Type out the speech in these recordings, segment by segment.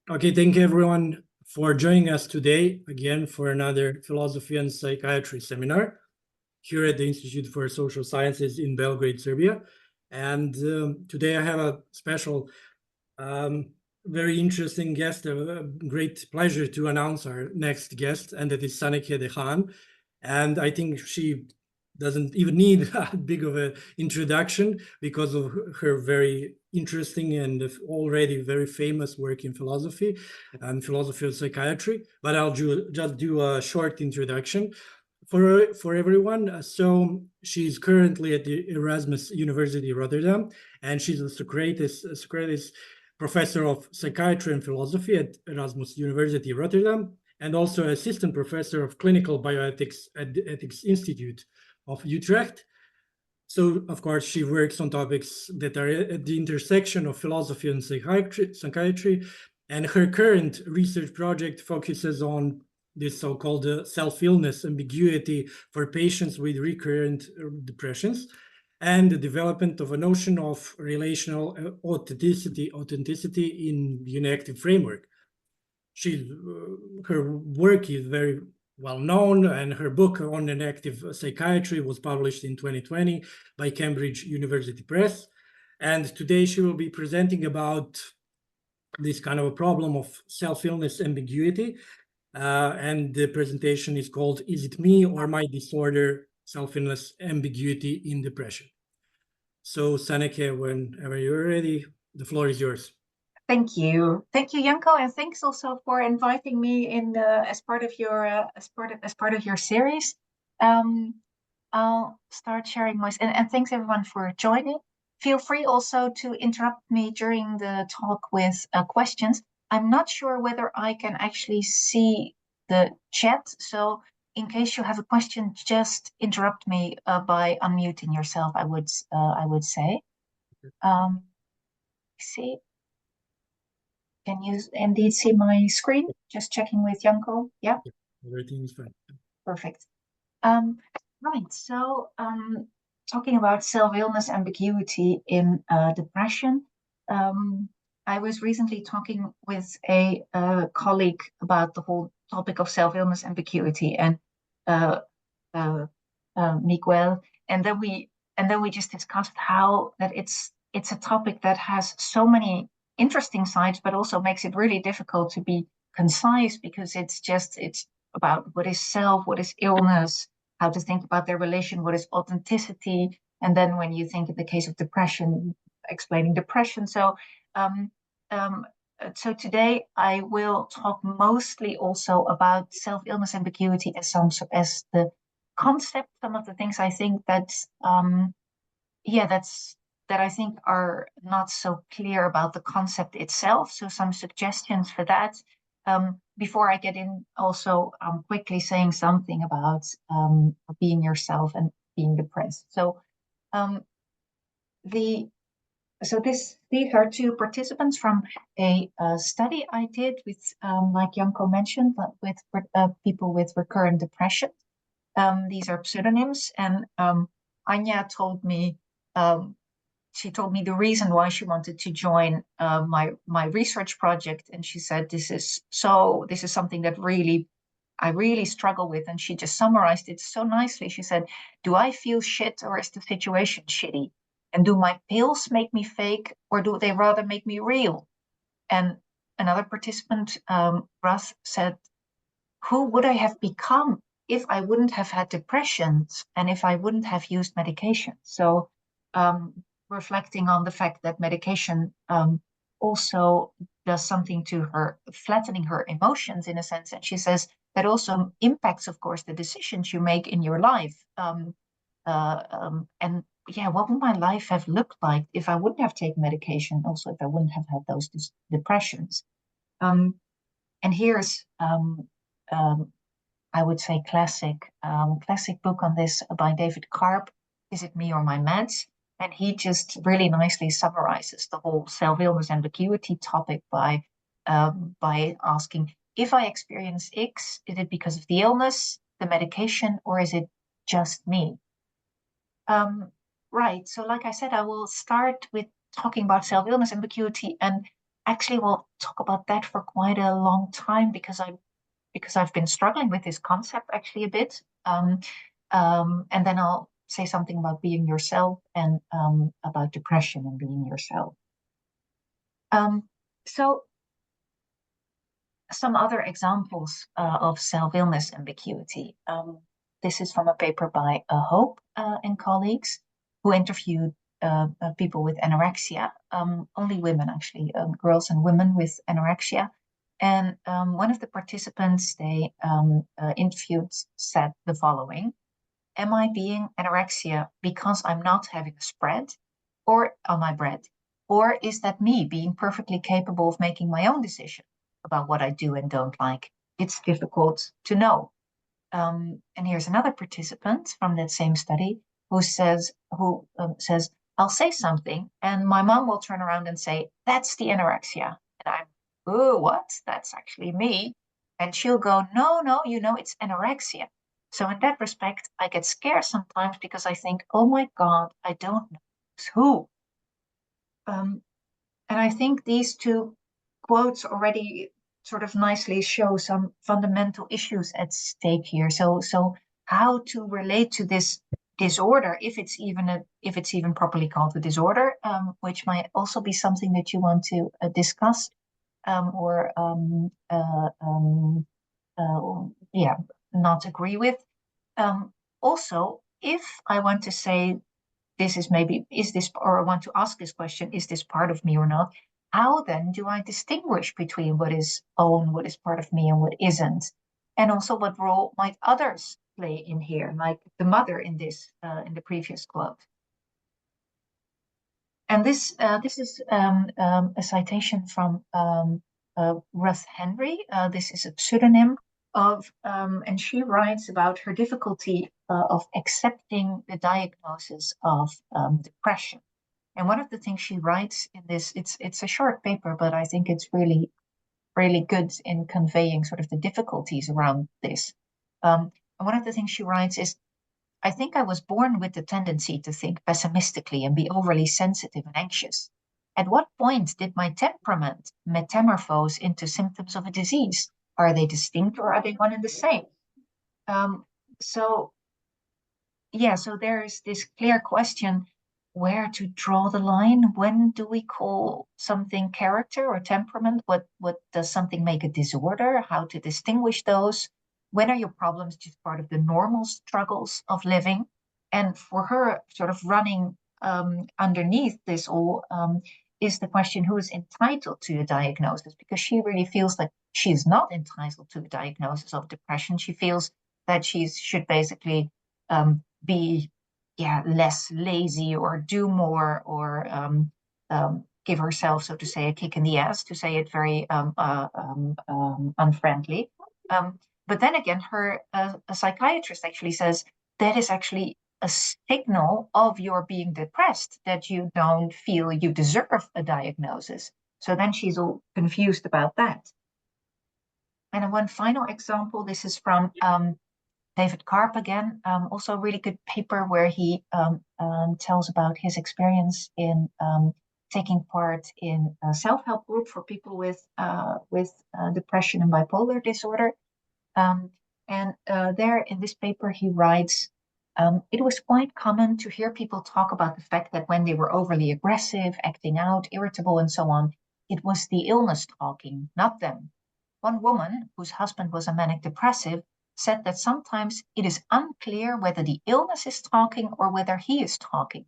Okay, thank you everyone for joining us today again for another philosophy and psychiatry seminar here at the Institute for Social Sciences in Belgrade, Serbia. And today I have a special, very interesting guest, a great pleasure to announce our next guest, and that is Sanneke de Haan. And I think she doesn't even need a big of an introduction because of her very interesting and already very famous work in philosophy and philosophy of psychiatry. But I'll just do a short introduction for everyone. So she's currently at the Erasmus University Rotterdam, and she's a Socrates professor of psychiatry and philosophy at Erasmus University Rotterdam, and also assistant professor of clinical bioethics at the Ethics Institute of Utrecht. So, of course, she works on topics that are at the intersection of philosophy and psychiatry, and her current research project focuses on this so-called self-illness ambiguity for patients with recurrent depressions, and the development of a notion of relational authenticity in the uniactive framework. Her work is very well known, and her book on enactive psychiatry was published in 2020 by Cambridge University Press. And today she will be presenting about this kind of a problem of self-illness ambiguity. And the presentation is called "Is it me or my disorder? Self-illness ambiguity in depression." So Sanneke, whenever you're ready, the floor is yours. Thank you, Janko, and thanks also for inviting me in as part of your series. I'll start sharing my and thanks everyone for joining. Feel free also to interrupt me during the talk with questions. I'm not sure whether I can actually see the chat, so in case you have a question, just interrupt me by unmuting yourself. I would say. See. Can you indeed see my screen? Just checking with Janko. Yeah, everything is fine. Perfect. Right. So, talking about self-illness ambiguity in depression, I was recently talking with a colleague about the whole topic of self-illness ambiguity and Miguel, and then we just discussed how that it's a topic that has so many interesting sides, but also makes it really difficult to be concise because it's about what is self, what is illness, how to think about their relation, what is authenticity, and then when you think in the case of depression, explaining depression. So today I will talk mostly also about self-illness ambiguity as the concept, some of the things I think that I think are not so clear about the concept itself. So some suggestions for that. Before I get in, also quickly saying something about being yourself and being depressed. So these are two participants from a study I did with, like Janko mentioned, with people with recurrent depression. These are pseudonyms, and Anya told me. She told me the reason why she wanted to join my research project, and she said this is something that I really struggle with, and she just summarized it so nicely. She said, "Do I feel shit, or is the situation shitty? And do my pills make me fake, or do they rather make me real?" And another participant, Russ, said, "Who would I have become if I wouldn't have had depressions and if I wouldn't have used medication?" So reflecting on the fact that medication also does something to her, flattening her emotions in a sense. And she says that also impacts, of course, the decisions you make in your life. And yeah, what would my life have looked like if I wouldn't have taken medication? Also, if I wouldn't have had those depressions. And here's, I would say, classic book on this by David Karp, Is It Me or My Meds? And he just really nicely summarizes the whole self-illness ambiguity topic by asking, if I experience X, is it because of the illness, the medication, or is it just me? Right. So like I said, I will start with talking about self-illness ambiguity. And actually will talk about that for quite a long time because I've been struggling with this concept actually a bit. And then I'll say something about being yourself and about depression and being yourself. So some other examples of self-illness ambiguity. This is from a paper by Hope and colleagues who interviewed people with anorexia, only women actually, girls and women with anorexia. And one of the participants they interviewed said the following: am I being anorexia because I'm not having a spread or on my bread? Or is that me being perfectly capable of making my own decision about what I do and don't like? It's difficult to know. And here's another participant from that same study who says, I'll say something and my mom will turn around and say, that's the anorexia. And I'm, oh, what? That's actually me. And she'll go, no, it's anorexia. So in that respect, I get scared sometimes because I think, oh my God, I don't know who. And I think these two quotes already sort of nicely show some fundamental issues at stake here. So how to relate to this disorder, if it's even properly called a disorder, which might also be something that you want to discuss or not agree with. Also, if I want to say or I want to ask this question, is this part of me or not? How then do I distinguish between what is part of me and what isn't? And also what role might others play in here, like the mother in the previous quote. And this is a citation from Ruth Henry. This is a pseudonym of, and she writes about her difficulty of accepting the diagnosis of depression. And one of the things she writes in this, it's a short paper, but I think it's really, really good in conveying sort of the difficulties around this. And one of the things she writes is, I think I was born with the tendency to think pessimistically and be overly sensitive and anxious. At what point did my temperament metamorphose into symptoms of a disease? Are they distinct or are they one and the same? So there is this clear question where to draw the line. When do we call something character or temperament? What does something make a disorder? How to distinguish those? When are your problems just part of the normal struggles of living? And for her, sort of running underneath this all is the question, who is entitled to a diagnosis? Because she really feels that she's not entitled to a diagnosis of depression. She feels that she should basically be less lazy or do more or give herself, so to say, a kick in the ass, to say it very unfriendly. But then again, a psychiatrist actually says that is actually a signal of your being depressed, that you don't feel you deserve a diagnosis. So then she's all confused about that. And one final example, this is from David Karp again, also a really good paper where he tells about his experience in taking part in a self-help group for people with depression and bipolar disorder. And there in this paper he writes, it was quite common to hear people talk about the fact that when they were overly aggressive, acting out, irritable, and so on, it was the illness talking, not them. One woman, whose husband was a manic depressive, said that sometimes it is unclear whether the illness is talking or whether he is talking.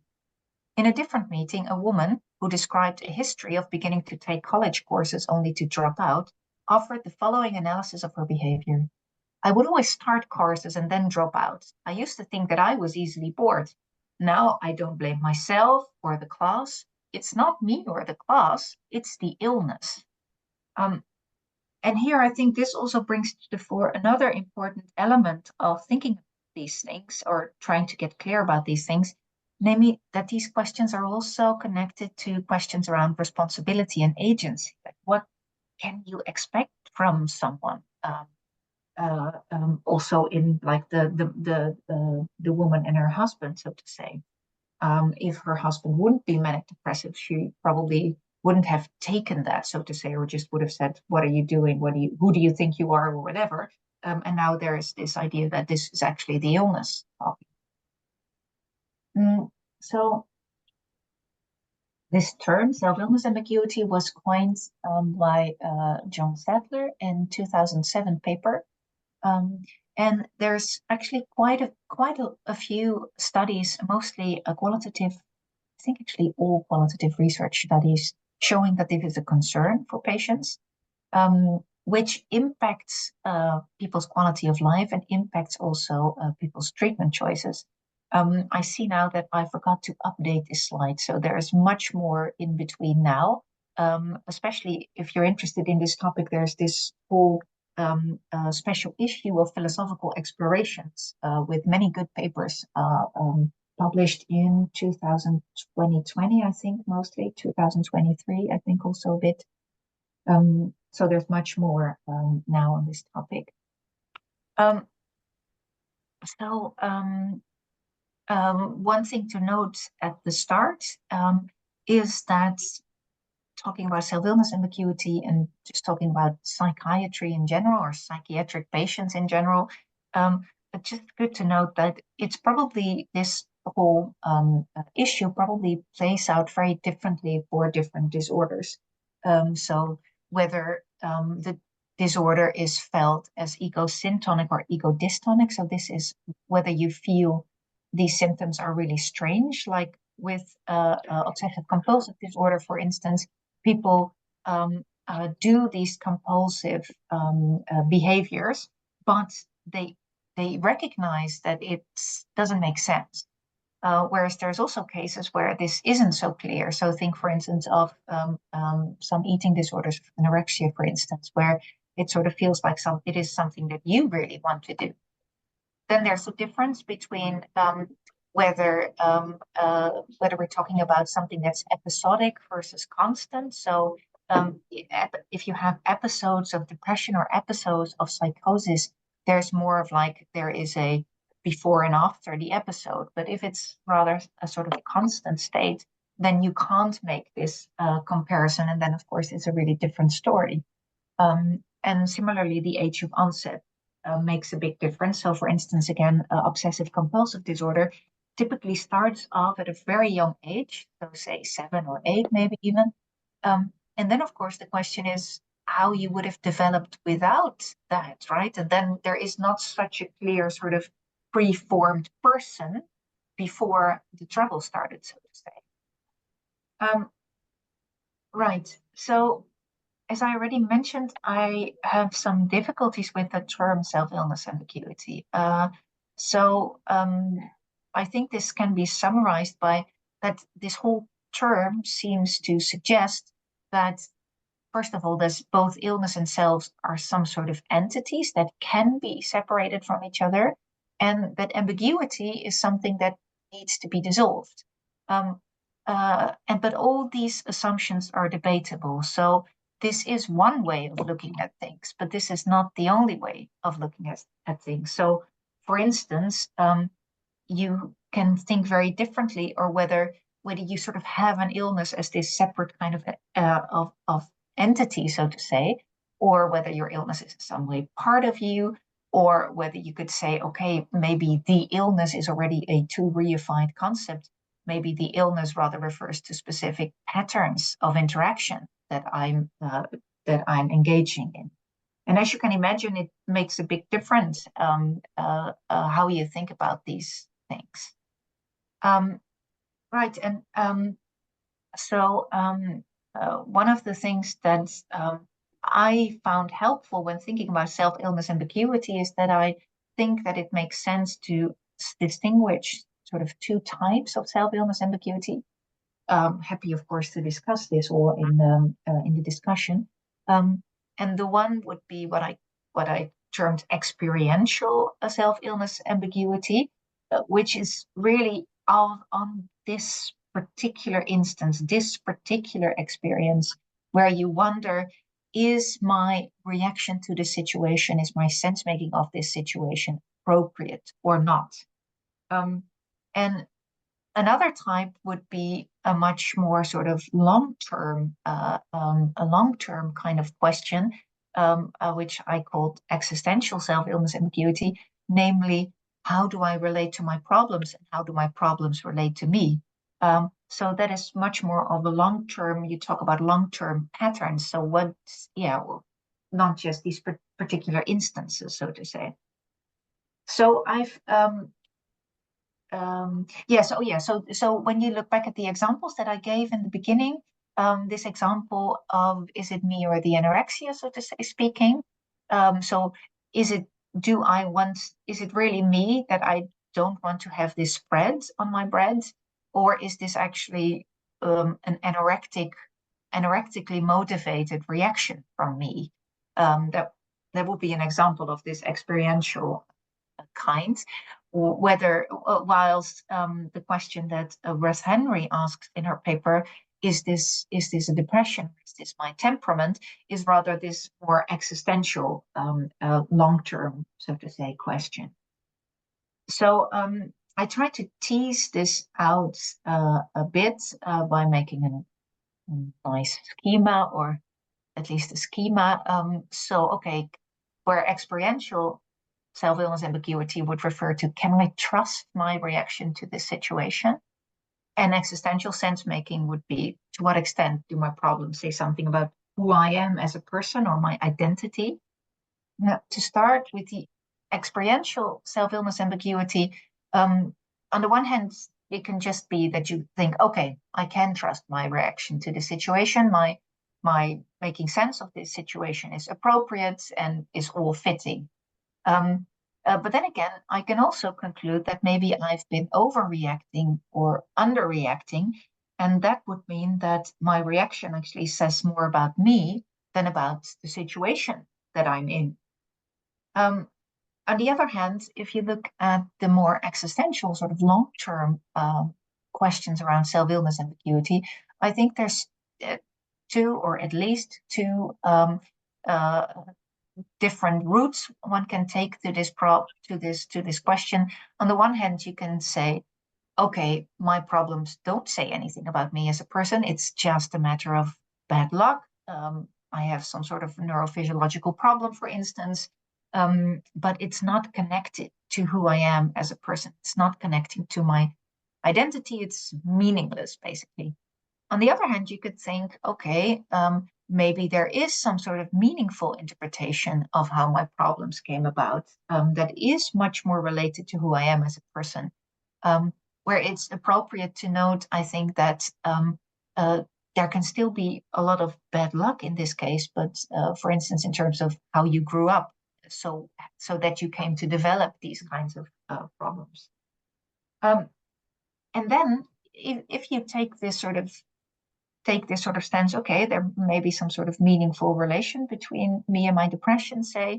In a different meeting, a woman who described a history of beginning to take college courses only to drop out offered the following analysis of her behavior. I would always start courses and then drop out. I used to think that I was easily bored. Now I don't blame myself or the class. It's not me or the class, it's the illness. And here I think this also brings to the fore another important element of thinking about these things or trying to get clear about these things, namely that these questions are also connected to questions around responsibility and agency. Like, what can you expect from someone? Also in like the woman and her husband, so to say. If her husband wouldn't be manic depressive, she probably wouldn't have taken that, so to say, or just would have said, what are you doing? Who do you think you are, or whatever. And now there's this idea that this is actually the illness. So this term, self-illness ambiguity, was coined by John Sadler in 2007 paper. And there's actually quite a few studies, mostly qualitative, I think actually all qualitative research studies, showing that this is a concern for patients, which impacts people's quality of life and impacts also people's treatment choices. I see now that I forgot to update this slide, so there is much more in between now. Especially if you're interested in this topic, there's this whole special issue of Philosophical Explorations with many good papers published in 2020, I think, mostly 2023, I think also a bit. So there's much more now on this topic. One thing to note at the start is that talking about self-illness ambiguity and just talking about psychiatry in general, or psychiatric patients in general, it's just good to note that it's probably this whole issue probably plays out very differently for different disorders. So whether the disorder is felt as ego-syntonic or ego-dystonic, so this is whether you feel these symptoms are really strange, like with obsessive compulsive disorder, for instance, people do these compulsive behaviors, but they recognize that it doesn't make sense. Whereas there's also cases where this isn't so clear. So think, for instance, of some eating disorders, anorexia, for instance, where it sort of feels like it is something that you really want to do. Then there's a difference between whether we're talking about something that's episodic versus constant. So if you have episodes of depression or episodes of psychosis, there's more of like there is a before and after the episode. But if it's rather a sort of constant state, then you can't make this comparison. And then, of course, it's a really different story. And similarly, the age of onset makes a big difference. So, for instance, again, obsessive compulsive disorder typically starts off at a very young age, so say 7 or 8, maybe even. And then, of course, the question is how you would have developed without that, right? And then there is not such a clear sort of preformed person before the trouble started, so to say. Right. So, as I already mentioned, I have some difficulties with the term self-illness ambiguity. I think this can be summarized by that this whole term seems to suggest that, first of all, there's both illness and self are some sort of entities that can be separated from each other, and that ambiguity is something that needs to be dissolved. But all these assumptions are debatable. So this is one way of looking at things, but this is not the only way of looking at things. So, for instance, you can think very differently, or whether you sort of have an illness as this separate kind of entity, so to say, or whether your illness is in some way part of you, or whether you could say, okay, maybe the illness is already a too reified concept. Maybe the illness rather refers to specific patterns of interaction that I'm engaging in. And as you can imagine, it makes a big difference how you think about these things. Right, and one of the things that I found helpful when thinking about self-illness ambiguity is that I think that it makes sense to distinguish sort of two types of self-illness ambiguity. Happy, of course, to discuss this all in the discussion. And the one would be what I termed experiential self-illness ambiguity, which is really on this particular instance, this particular experience, where you wonder, is my reaction to the situation, is my sense making of this situation appropriate or not? And Another type would be a much more sort of long-term, a long-term kind of question, which I called existential self-illness ambiguity, namely, how do I relate to my problems and how do my problems relate to me? So that is much more of a long-term, you talk about long-term patterns. So what, yeah, well, not just these particular instances, so to say. So I've so when you look back at the examples that I gave in the beginning, this example of is it me or the anorexia, so to say, speaking. So is it is it really me that I don't want to have this spread on my bread, or is this actually an anorexically motivated reaction from me? That would be an example of this experiential kind, whether whilst the question that Ruth Henry asks in her paper, is this a depression, is this my temperament, is rather this more existential long-term, so to say, question. So I try to tease this out a bit by making a nice schema, or at least a schema. So okay, where experiential self-illness ambiguity would refer to, can I trust my reaction to this situation? And existential sense making would be, to what extent do my problems say something about who I am as a person or my identity? Now, to start with the experiential self-illness ambiguity, on the one hand, it can just be that you think, okay, I can trust my reaction to the situation. My making sense of this situation is appropriate and is all fitting. But then again, I can also conclude that maybe I've been overreacting or underreacting, and that would mean that my reaction actually says more about me than about the situation that I'm in. On the other hand, if you look at the more existential, sort of long-term questions around self-illness ambiguity, I think there's two, or at least two, different routes one can take to this question. On the one hand, you can say, okay, my problems don't say anything about me as a person. It's just a matter of bad luck. I have some sort of neurophysiological problem, for instance, but it's not connected to who I am as a person. It's not connecting to my identity. It's meaningless, basically. On the other hand, you could think, okay, maybe there is some sort of meaningful interpretation of how my problems came about, that is much more related to who I am as a person, where it's appropriate to note, I think, that there can still be a lot of bad luck in this case, but for instance, in terms of how you grew up, so that you came to develop these kinds of problems. And then if you take this sort of stance, okay, there may be some sort of meaningful relation between me and my depression, say,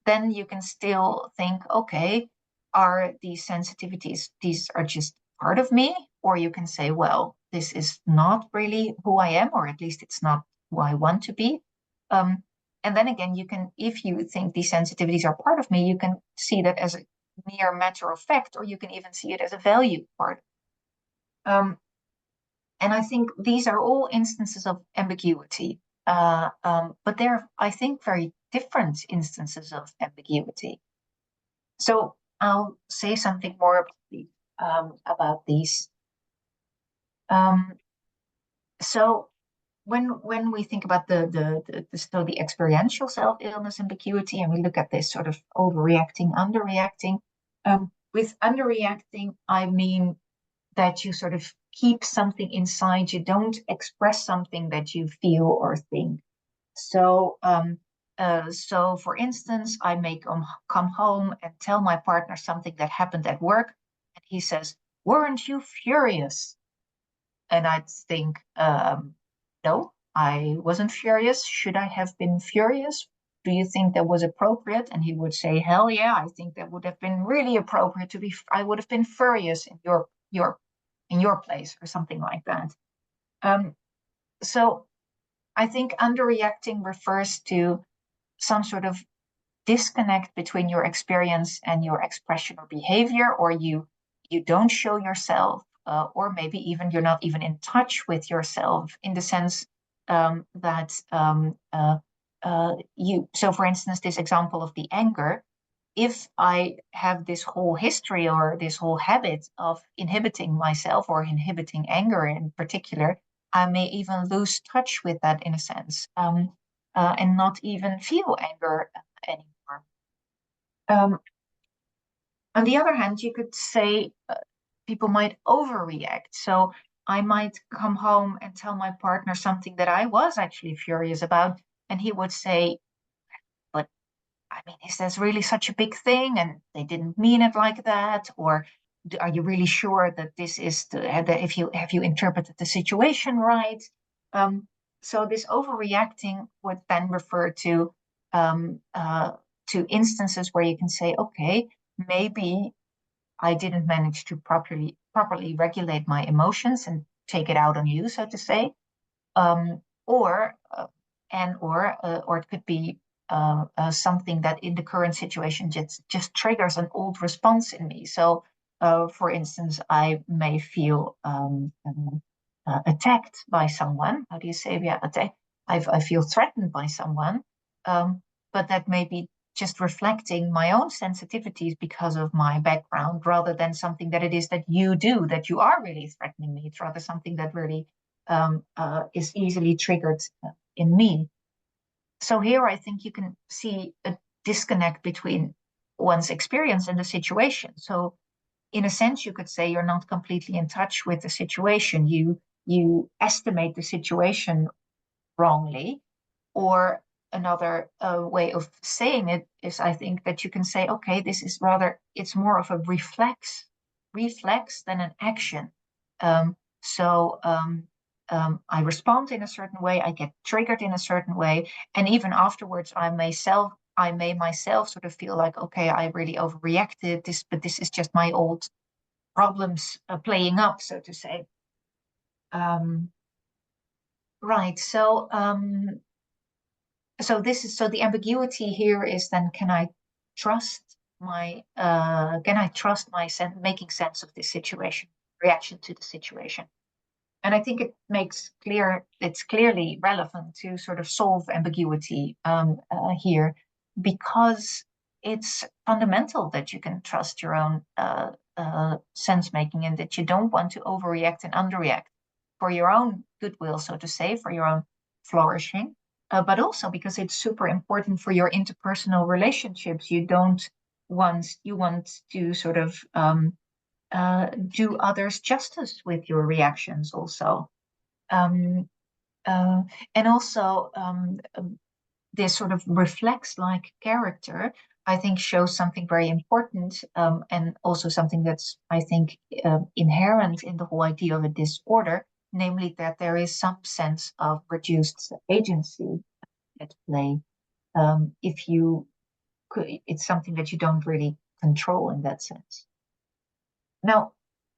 then you can still think, okay, are these sensitivities, these are just part of me? Or you can say, well, this is not really who I am, or at least it's not who I want to be. And then again, you can, if you think these sensitivities are part of me, you can see that as a mere matter of fact, or you can even see it as a value part. And I think these are all instances of ambiguity, but they're, I think, very different instances of ambiguity. So I'll say something more about these. So when we think about the experiential self-illness ambiguity, and we look at this sort of overreacting, underreacting, with underreacting, I mean that you sort of keep something inside, you don't express something that you feel or think. So, so for instance, I may come home and tell my partner something that happened at work, and he says, "Weren't you furious?" And I'd think, no, I wasn't furious. Should I have been furious? Do you think that was appropriate? And he would say, hell yeah, I think that would have been really appropriate to be, I would have been furious in your place, or something like that. So I think underreacting refers to some sort of disconnect between your experience and your expression or behavior, or you don't show yourself, or maybe even you're not even in touch with yourself, in the sense that so for instance, this example of the anger, if I have this whole history or this whole habit of inhibiting myself or inhibiting anger in particular, I may even lose touch with that in a sense, and not even feel anger anymore. On the other hand, you could say people might overreact. So I might come home and tell my partner something that I was actually furious about, and he would say, but I mean, is this really such a big thing? And they didn't mean it like that. Or are you really sure that this is that if you have you interpreted the situation right? So this overreacting would then refer um, uh, to instances where you can say, okay, maybe I didn't manage to properly regulate my emotions and take it out on you, so to say, um, or or it could be something that in the current situation just triggers an old response in me. So, for instance, I may feel attacked by someone. How do you say? Yeah, attack. I feel threatened by someone, but that may be just reflecting my own sensitivities because of my background, rather than something that it is that you do, that you are really threatening me. It's rather something that really is easily triggered in me. So here I think you can see a disconnect between one's experience and the situation. So in a sense, you could say you're not completely in touch with the situation. You estimate the situation wrongly. Or another way of saying it is, I think, that you can say, okay, this is rather, it's more of a reflex than an action. So I respond in a certain way, I get triggered in a certain way, and even afterwards, I may myself sort of feel like, okay, I really overreacted this, but this is just my old problems playing up, so to say. Um, right. So the ambiguity here is then, can I trust my making sense of this situation, reaction to the situation? And I think it's clearly relevant to sort of solve ambiguity here, because it's fundamental that you can trust your own sense making, and that you don't want to overreact and underreact for your own goodwill, so to say, for your own flourishing, but also because it's super important for your interpersonal relationships. You want to sort of do others justice with your reactions also. Um, and also, this sort of reflex-like character, I think, shows something very important, and also something that's, I think, inherent in the whole idea of a disorder, namely that there is some sense of reduced agency at play. If you could, it's something that you don't really control in that sense. Now,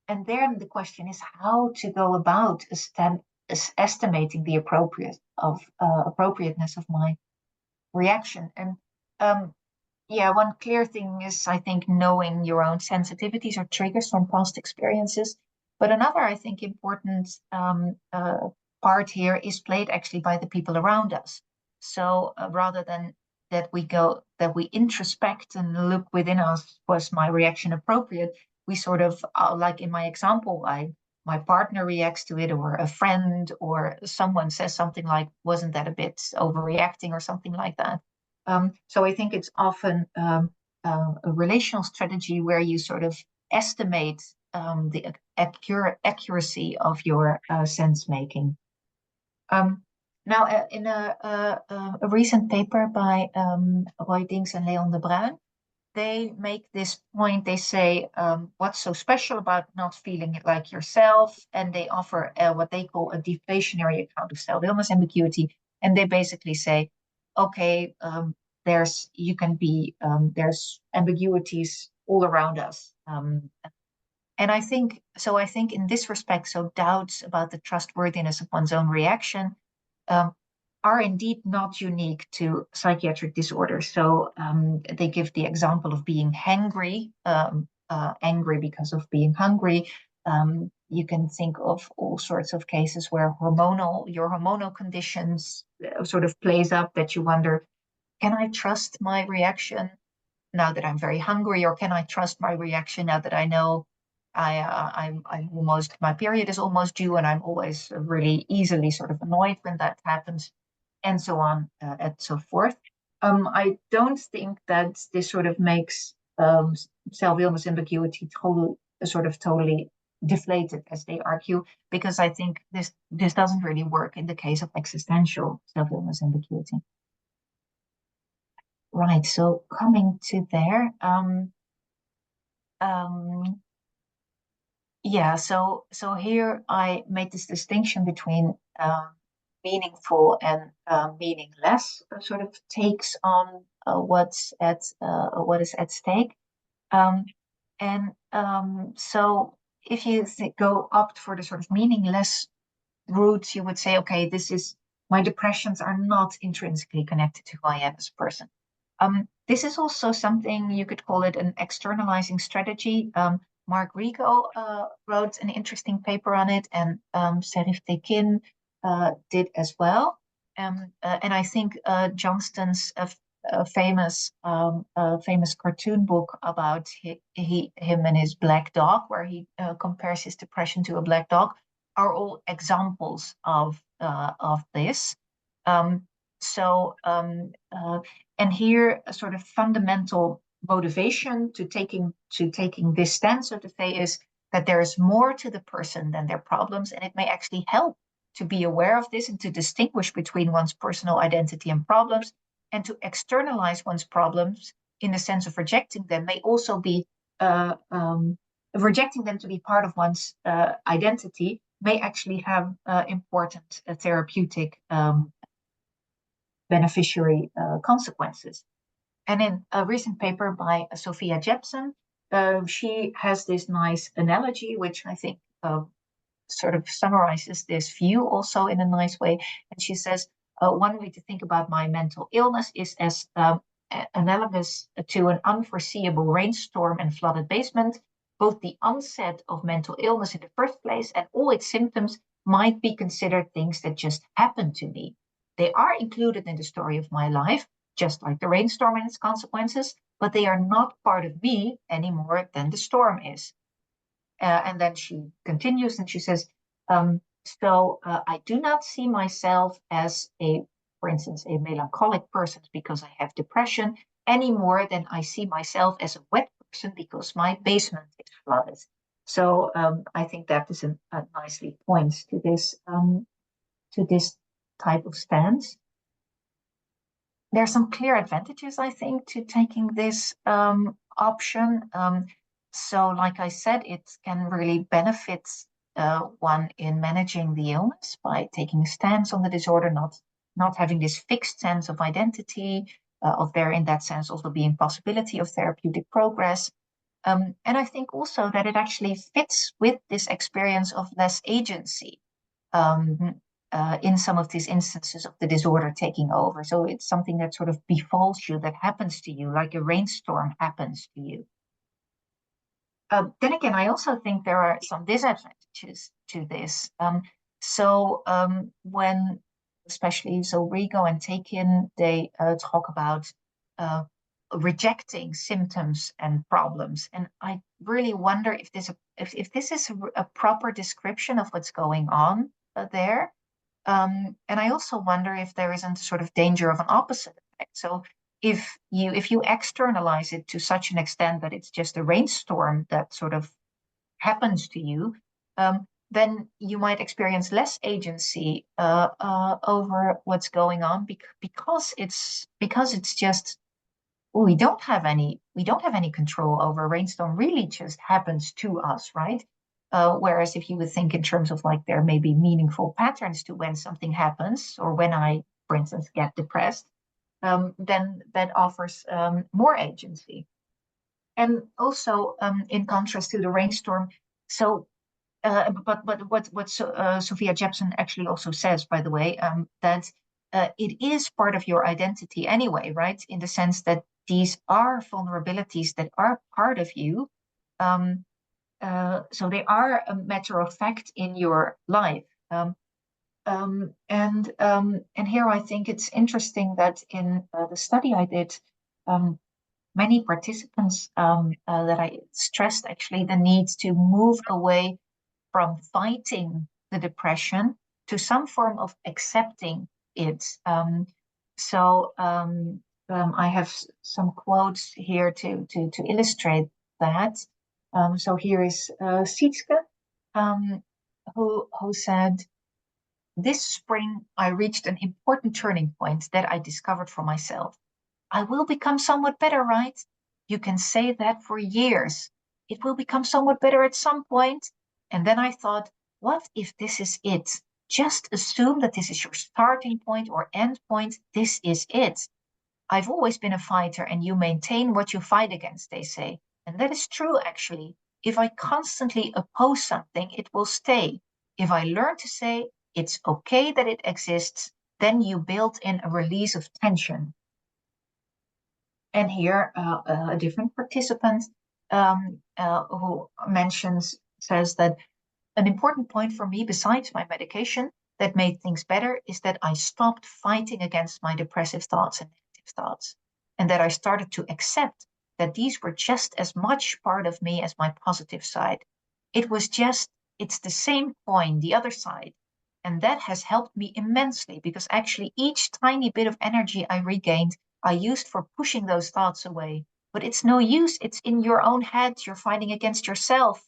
and then the question is how to go about estimating the appropriateness of my reaction. And yeah, one clear thing is, I think, knowing your own sensitivities or triggers from past experiences. But another, I think, important part here is played actually by the people around us. So rather than that we introspect and look within us, was my reaction appropriate? We sort of, like in my example, my partner reacts to it, or a friend or someone says something like, wasn't that a bit overreacting, or something like that. So I think it's often a relational strategy where you sort of estimate the accuracy of your sense making. Now, in a recent paper by Roy Dings and Leon de Bruin, they make this point. They say, what's so special about not feeling it like yourself? And they offer what they call a deflationary account of self-illness ambiguity. And they basically say, okay, there's ambiguities all around us. And I think in this respect, so doubts about the trustworthiness of one's own reaction are indeed not unique to psychiatric disorders. So they give the example of being hangry, angry because of being hungry, You can think of all sorts of cases where your hormonal conditions sort of plays up, that you wonder, can I trust my reaction now that I'm very hungry, or can I trust my reaction now that I know I'm almost, my period is almost due, and I'm always really easily sort of annoyed when that happens, and so on and so forth. I don't think that this sort of makes self-illness ambiguity totally deflated, as they argue, because I think this doesn't really work in the case of existential self-illness ambiguity. Right, so coming to there, yeah, so here I made this distinction between meaningful and meaningless sort of takes on what is at stake. So if you go opt for the sort of meaningless route, you would say, okay, my depressions are not intrinsically connected to who I am as a person. This is also something you could call it an externalizing strategy. Mark Rigo wrote an interesting paper on it, and Serif Tekin did as well. And I think Johnston's famous cartoon book about him and his black dog, where he compares his depression to a black dog, are all examples of this. And here a sort of fundamental motivation to taking this stance, so to say, is that there is more to the person than their problems, and it may actually help to be aware of this and to distinguish between one's personal identity and problems, and to externalize one's problems in the sense of rejecting them may also be rejecting them to be part of one's identity may actually have important therapeutic beneficiary consequences. And in a recent paper by Sophia Jepsen, she has this nice analogy, which I think sort of summarizes this view also in a nice way. And she says, one way to think about my mental illness is as analogous to an unforeseeable rainstorm and flooded basement. Both the onset of mental illness in the first place and all its symptoms might be considered things that just happened to me. They are included in the story of my life, just like the rainstorm and its consequences, but they are not part of me any more than the storm is. And then she continues and she says, I do not see myself as for instance, a melancholic person because I have depression, any more than I see myself as a wet person because my basement is flooded. So I think that is a nicely points to this type of stance. There are some clear advantages, I think, to taking this option. So like I said, it can really benefit one in managing the illness by taking a stance on the disorder, not having this fixed sense of identity, of there in that sense also being possibility of therapeutic progress. And I think also that it actually fits with this experience of less agency in some of these instances of the disorder taking over. So it's something that sort of befalls you, that happens to you, like a rainstorm happens to you. Then again, I also think there are some disadvantages to this. When especially Rigo and Tekin, they talk about rejecting symptoms and problems, and I really wonder if this is a proper description of what's going on there. And I also wonder if there isn't sort of danger of an opposite effect. So if you externalize it to such an extent that it's just a rainstorm that sort of happens to you, then you might experience less agency over what's going on because it's just, we don't have any control over. A rainstorm really just happens to us, right? Whereas if you would think in terms of like there may be meaningful patterns to when something happens, or when I, for instance, get depressed, then that offers more agency. And also, in contrast to the rainstorm, but what Sophia Jepsen actually also says, by the way, that it is part of your identity anyway, right? In the sense that these are vulnerabilities that are part of you. so they are a matter of fact in your life. And here I think it's interesting that in the study I did, many participants that I stressed actually the need to move away from fighting the depression to some form of accepting it. I have some quotes here to illustrate that. So here is Sietske, who said, "This spring I reached an important turning point that I discovered for myself. I will become somewhat better, right? You can say that for years. It will become somewhat better at some point." And then I thought, what if this is it? Just assume that this is your starting point or end point. This is it. I've always been a fighter, and you maintain what you fight against, they say. And that is true, actually. If I constantly oppose something, it will stay. If I learn to say, it's okay that it exists, then you build in a release of tension. And here, a different participant who says that an important point for me, besides my medication, that made things better is that I stopped fighting against my depressive thoughts and negative thoughts, and that I started to accept that these were just as much part of me as my positive side. It's the same coin, the other side. And that has helped me immensely, because actually each tiny bit of energy I regained, I used for pushing those thoughts away. But it's no use. It's in your own head. You're fighting against yourself.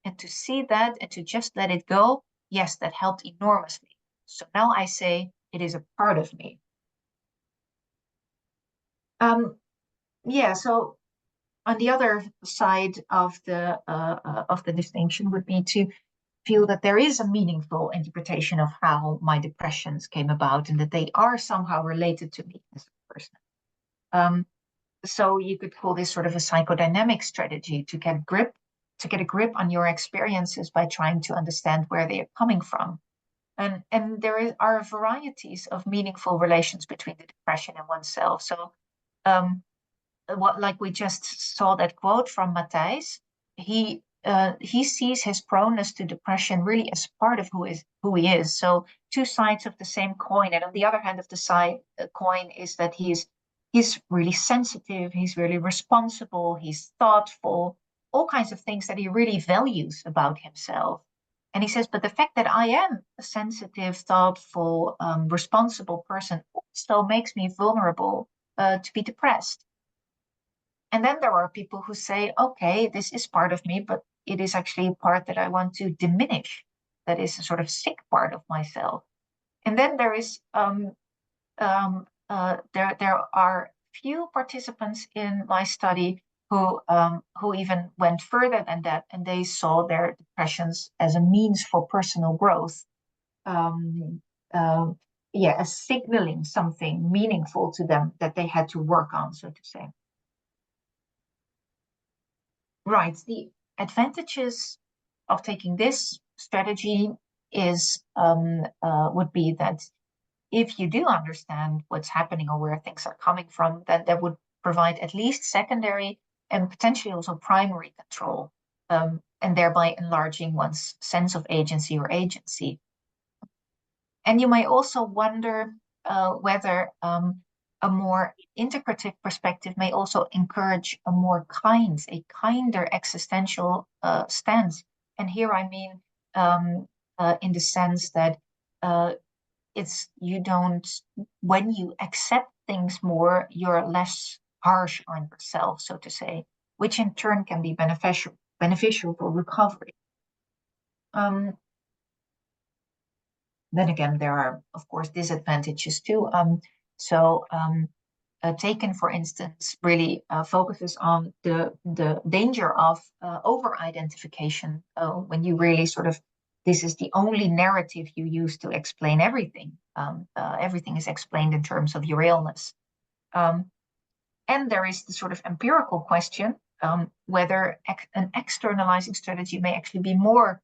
And to see that and to just let it go, yes, that helped enormously. So now I say it is a part of me. So on the other side of the distinction would be to feel that there is a meaningful interpretation of how my depressions came about, and that they are somehow related to me as a person. So you could call this sort of a psychodynamic strategy to get a grip on your experiences by trying to understand where they are coming from. And there are varieties of meaningful relations between the depression and oneself. So like we just saw that quote from Matthijs, he sees his proneness to depression really as part of who he is. So two sides of the same coin. And on the other hand of the coin is that he's really sensitive, he's really responsible, he's thoughtful, all kinds of things that he really values about himself. And he says, but the fact that I am a sensitive, thoughtful, responsible person also makes me vulnerable to be depressed. And then there are people who say, okay, this is part of me, but it is actually a part that I want to diminish. That is a sort of sick part of myself. And then there is there are few participants in my study who even went further than that, and they saw their depressions as a means for personal growth. As signaling something meaningful to them that they had to work on, so to say. Right. The advantages of taking this strategy would be that if you do understand what's happening or where things are coming from, then that would provide at least secondary and potentially also primary control, and thereby enlarging one's sense of agency or agency. And you may also wonder whether a more integrative perspective may also encourage a kinder existential stance. And here I mean in the sense that when you accept things more, you're less harsh on yourself, so to say, which in turn can be beneficial for recovery. Then again, there are, of course, disadvantages too. Taken, for instance, really focuses on the danger of over-identification, when you really this is the only narrative you use to explain everything. Everything is explained in terms of your illness. And there is the sort of empirical question whether an externalizing strategy may actually be more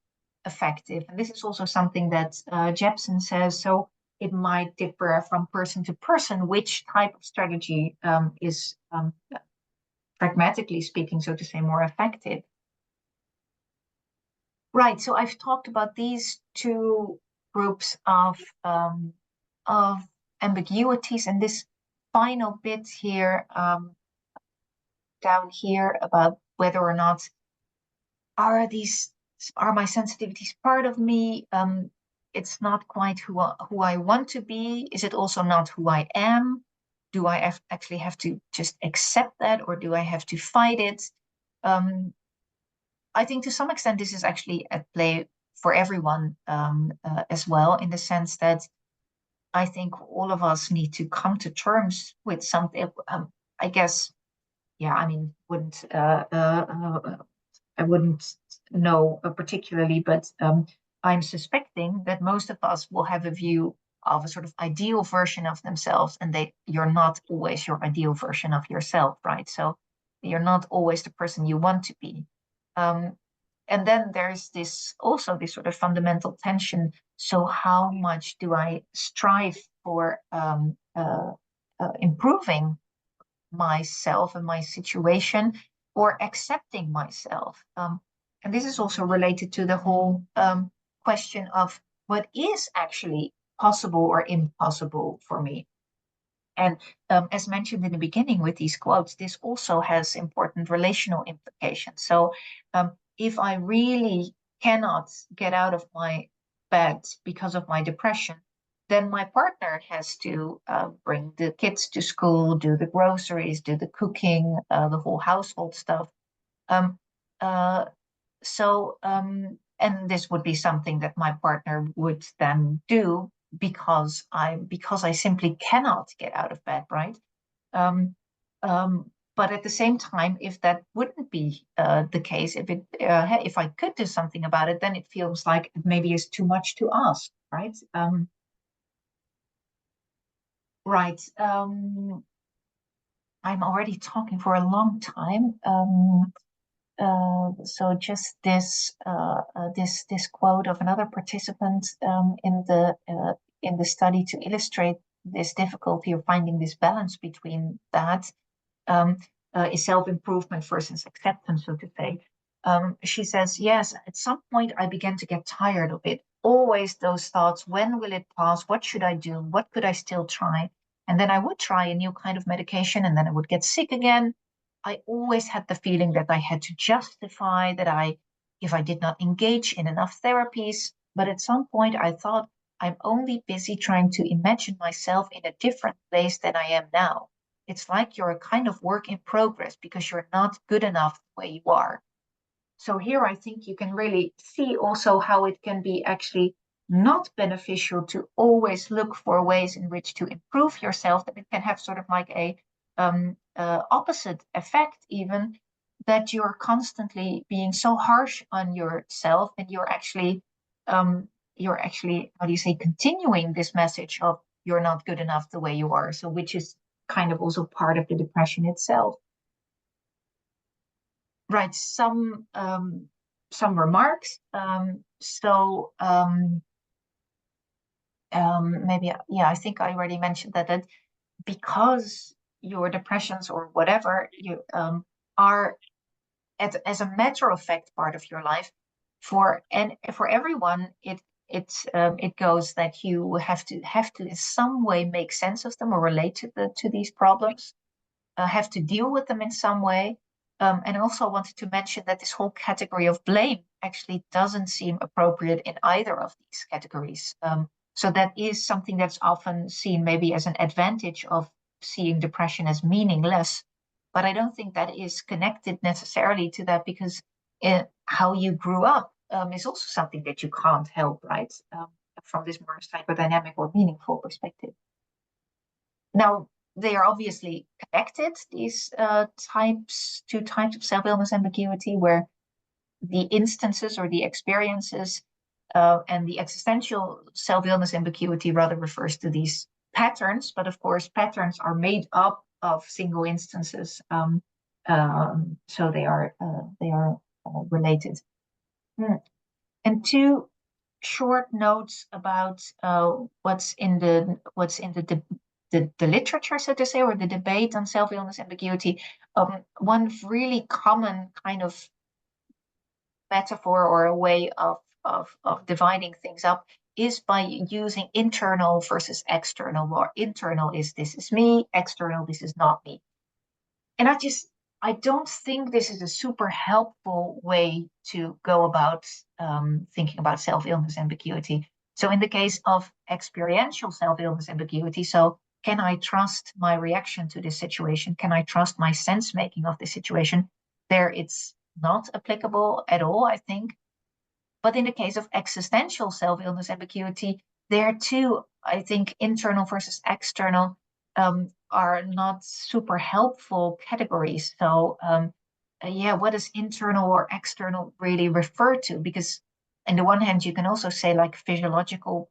effective. And this is also something that Jepson says. So it might differ from person to person which type of strategy is, pragmatically speaking, so to say, more effective. Right. So I've talked about these two groups of ambiguities, and this final bit here down here about whether or not are my sensitivities part of me? It's not quite who I want to be. Is it also not who I am? Do I actually have to just accept that, or do I have to fight it? I think to some extent this is actually at play for everyone as well, in the sense that I think all of us need to come to terms with something. I guess, yeah, I mean, I wouldn't know particularly, but I'm suspecting that most of us will have a view of a sort of ideal version of themselves, and you're not always your ideal version of yourself, right? So you're not always the person you want to be. Um, and then there's this sort of fundamental tension. So how much do I strive for improving myself and my situation, or accepting myself? And this is also related to the whole question of what is actually possible or impossible for me. And as mentioned in the beginning with these quotes, this also has important relational implications. So if I really cannot get out of my bed because of my depression, then my partner has to bring the kids to school, do the groceries, do the cooking, the whole household stuff. Um, uh, and this would be something that my partner would then do because I simply cannot get out of bed, right? Um, but at the same time, if that wouldn't be the case, if I could do something about it, then it feels like it maybe is too much to ask, right? Right. I'm already talking for a long time. So just this quote of another participant in the study to illustrate this difficulty of finding this balance between that um, is self-improvement versus acceptance, so to say. She says, yes, at some point I began to get tired of it. Always those thoughts, when will it pass? What should I do? What could I still try? And then I would try a new kind of medication, and then I would get sick again. I always had the feeling that I had to justify if I did not engage in enough therapies. But at some point I thought, I'm only busy trying to imagine myself in a different place than I am now. It's like you're a kind of work in progress because you're not good enough the way you are. So here I think you can really see also how it can be actually not beneficial to always look for ways in which to improve yourself, that it can have sort of like a opposite effect, even that you're constantly being so harsh on yourself, and you're actually, how do you say, continuing this message of you're not good enough the way you are. So which is kind of also part of the depression itself. Right, some remarks. Maybe, yeah, I think I already mentioned that because your depressions or whatever you are as a matter of fact part of your life, for everyone it goes that you have to in some way make sense of them or relate to these problems, have to deal with them in some way. And I also wanted to mention that this whole category of blame actually doesn't seem appropriate in either of these categories. So that is something that's often seen maybe as an advantage of seeing depression as meaningless. But I don't think that is connected necessarily to that, because how you grew up is also something that you can't help, right? From this more psychodynamic or meaningful perspective. Now, they are obviously connected, these two types of self-illness ambiguity, where the instances or the experiences and the existential self-illness ambiguity rather refers to these patterns. But of course, patterns are made up of single instances, so they are related. And two short notes about what's in the literature, so to say, or the debate on self-illness ambiguity. One really common kind of metaphor or a way of dividing things up is by using internal versus external, or internal is this is me, external this is not me. And I don't think this is a super helpful way to go about thinking about self-illness ambiguity. So in the case of experiential self-illness ambiguity, so can I trust my reaction to this situation? Can I trust my sense making of this situation? There it's not applicable at all, I think. But in the case of existential self-illness ambiguity, there too, I think internal versus external are not super helpful categories. So yeah, what does internal or external really refer to? Because on the one hand, you can also say like physiological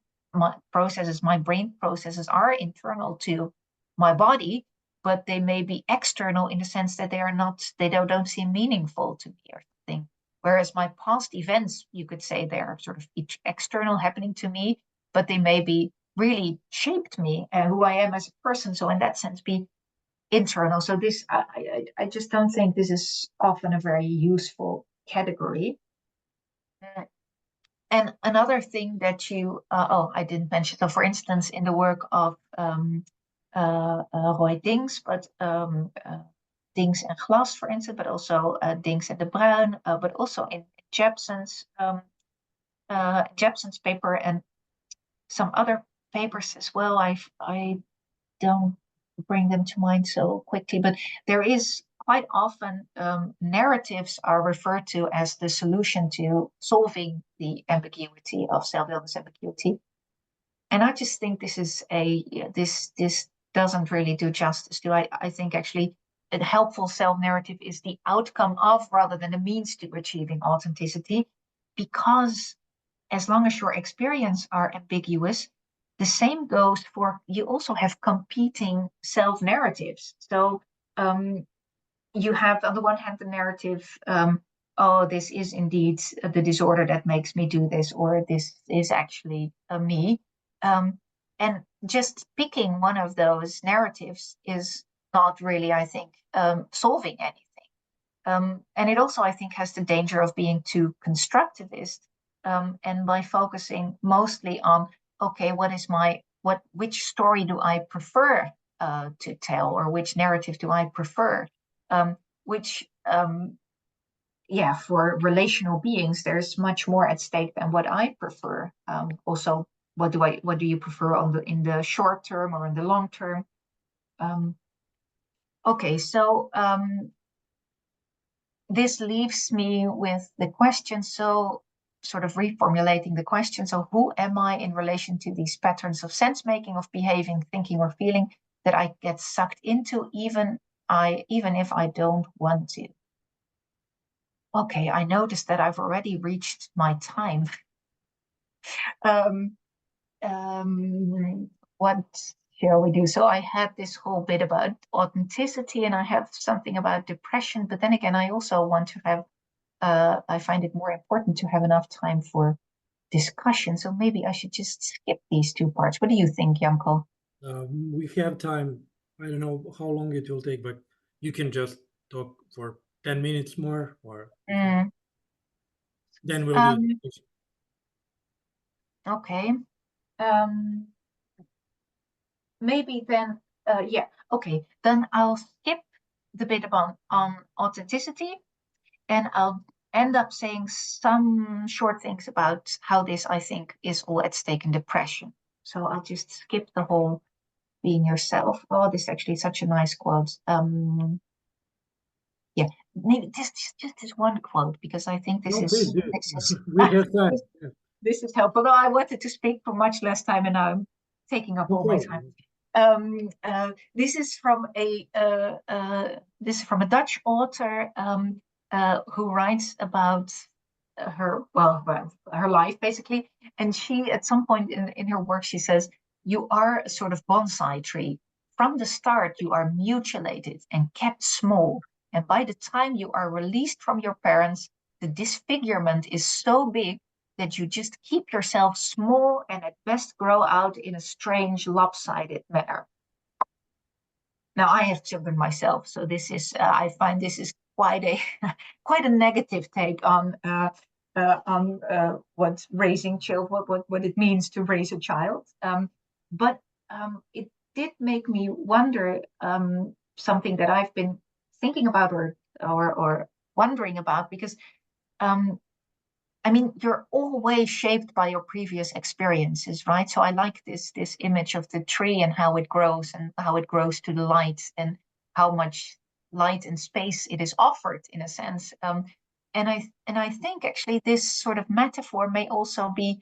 processes, my brain processes are internal to my body, but they may be external in the sense that they don't seem meaningful to me or something. Whereas my past events, you could say they're sort of each external happening to me, but they may be really shaped me and who I am as a person. So in that sense, be internal. So this, I just don't think this is often a very useful category. And another thing that I didn't mention. So for instance, in the work of Roy Dings, but Dings and Glas, for instance, but also Dings and de Bruin, but also in Jepson's paper and some other papers as well. I don't bring them to mind so quickly, but there is quite often narratives are referred to as the solution to solving the ambiguity of self-illness ambiguity. And I just think this doesn't really do justice to. I think actually a helpful self-narrative is the outcome of rather than the means to achieving authenticity, because as long as your experience are ambiguous, the same goes for, you also have competing self-narratives. So you have on the one hand the narrative, oh, this is indeed the disorder that makes me do this, or this is actually me. And just picking one of those narratives is not really, I think, solving anything. And it also, I think, has the danger of being too constructivist. And by focusing mostly on, okay, which story do I prefer to tell, or which narrative do I prefer? Yeah, for relational beings, there's much more at stake than what I prefer. Also, what do you prefer in the short term or in the long term? Okay, so this leaves me with the question, so sort of reformulating the question. So who am I in relation to these patterns of sense making, of behaving, thinking, or feeling that I get sucked into, even if I don't want to? Okay, I noticed that I've already reached my time. What shall we do? So I had this whole bit about authenticity, and I have something about depression, but then again, I also want to have, I find it more important to have enough time for discussion. So maybe I should just skip these two parts. What do you think, Janko? We have time. I don't know how long it will take, but you can just talk for 10 minutes more, or then we'll do it. Okay. Maybe then, yeah, okay. Then I'll skip the bit on authenticity, and I'll end up saying some short things about how this, I think, is all at stake in depression. So I'll just skip the whole being yourself. Oh, this is actually such a nice quote. Yeah, maybe just this one quote, because I think this is we have time. This is helpful. No, I wanted to speak for much less time, and now I'm taking up all my time. This is from a Dutch author who writes about her life basically, and she at some point in her work she says, you are a sort of bonsai tree. From the start you are mutilated and kept small, and by the time you are released from your parents, the disfigurement is so big that you just keep yourself small and at best grow out in a strange lopsided manner. Now, I have children myself, so this is I find this is quite a negative take on on what raising children, what it means to raise a child. But it did make me wonder something that I've been thinking about or wondering about, because I mean, you're always shaped by your previous experiences, right? So I like this image of the tree and how it grows to the light, and how much light and space it is offered in a sense. And I think actually this sort of metaphor may also be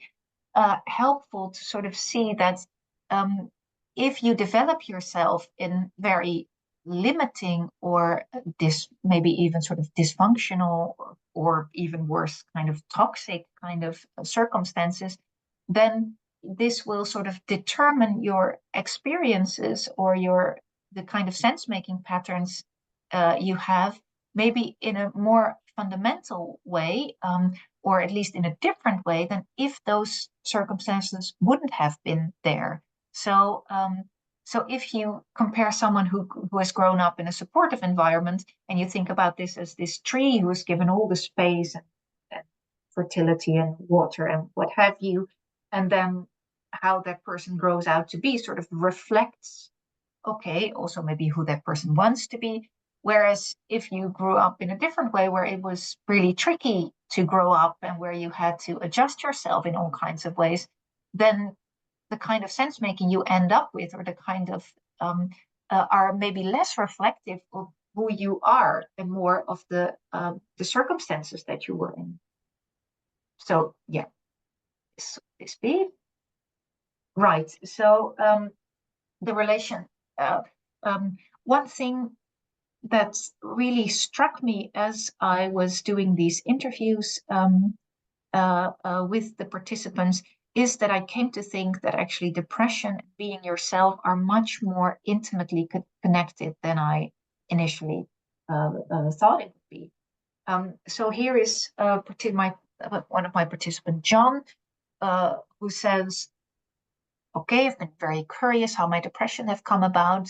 helpful to sort of see that um, if you develop yourself in very limiting or this maybe even sort of dysfunctional or even worse kind of toxic kind of circumstances, then this will sort of determine your experiences or the kind of sense making patterns you have, maybe in a more fundamental way, or at least in a different way than if those circumstances wouldn't have been there. So if you compare someone who has grown up in a supportive environment, and you think about this as this tree who is given all the space and fertility and water and what have you, and then how that person grows out to be sort of reflects, okay, also maybe who that person wants to be. Whereas if you grew up in a different way where it was really tricky to grow up and where you had to adjust yourself in all kinds of ways, then the kind of sense making you end up with, or the kind of are maybe less reflective of who you are and more of the circumstances that you were in. So yeah, this be right. So the relation. One thing that really struck me as I was doing these interviews with the participants is that I came to think that actually depression and being yourself are much more intimately connected than I initially thought it would be. So here is one of my participants, John, who says, okay, I've been very curious how my depression have come about.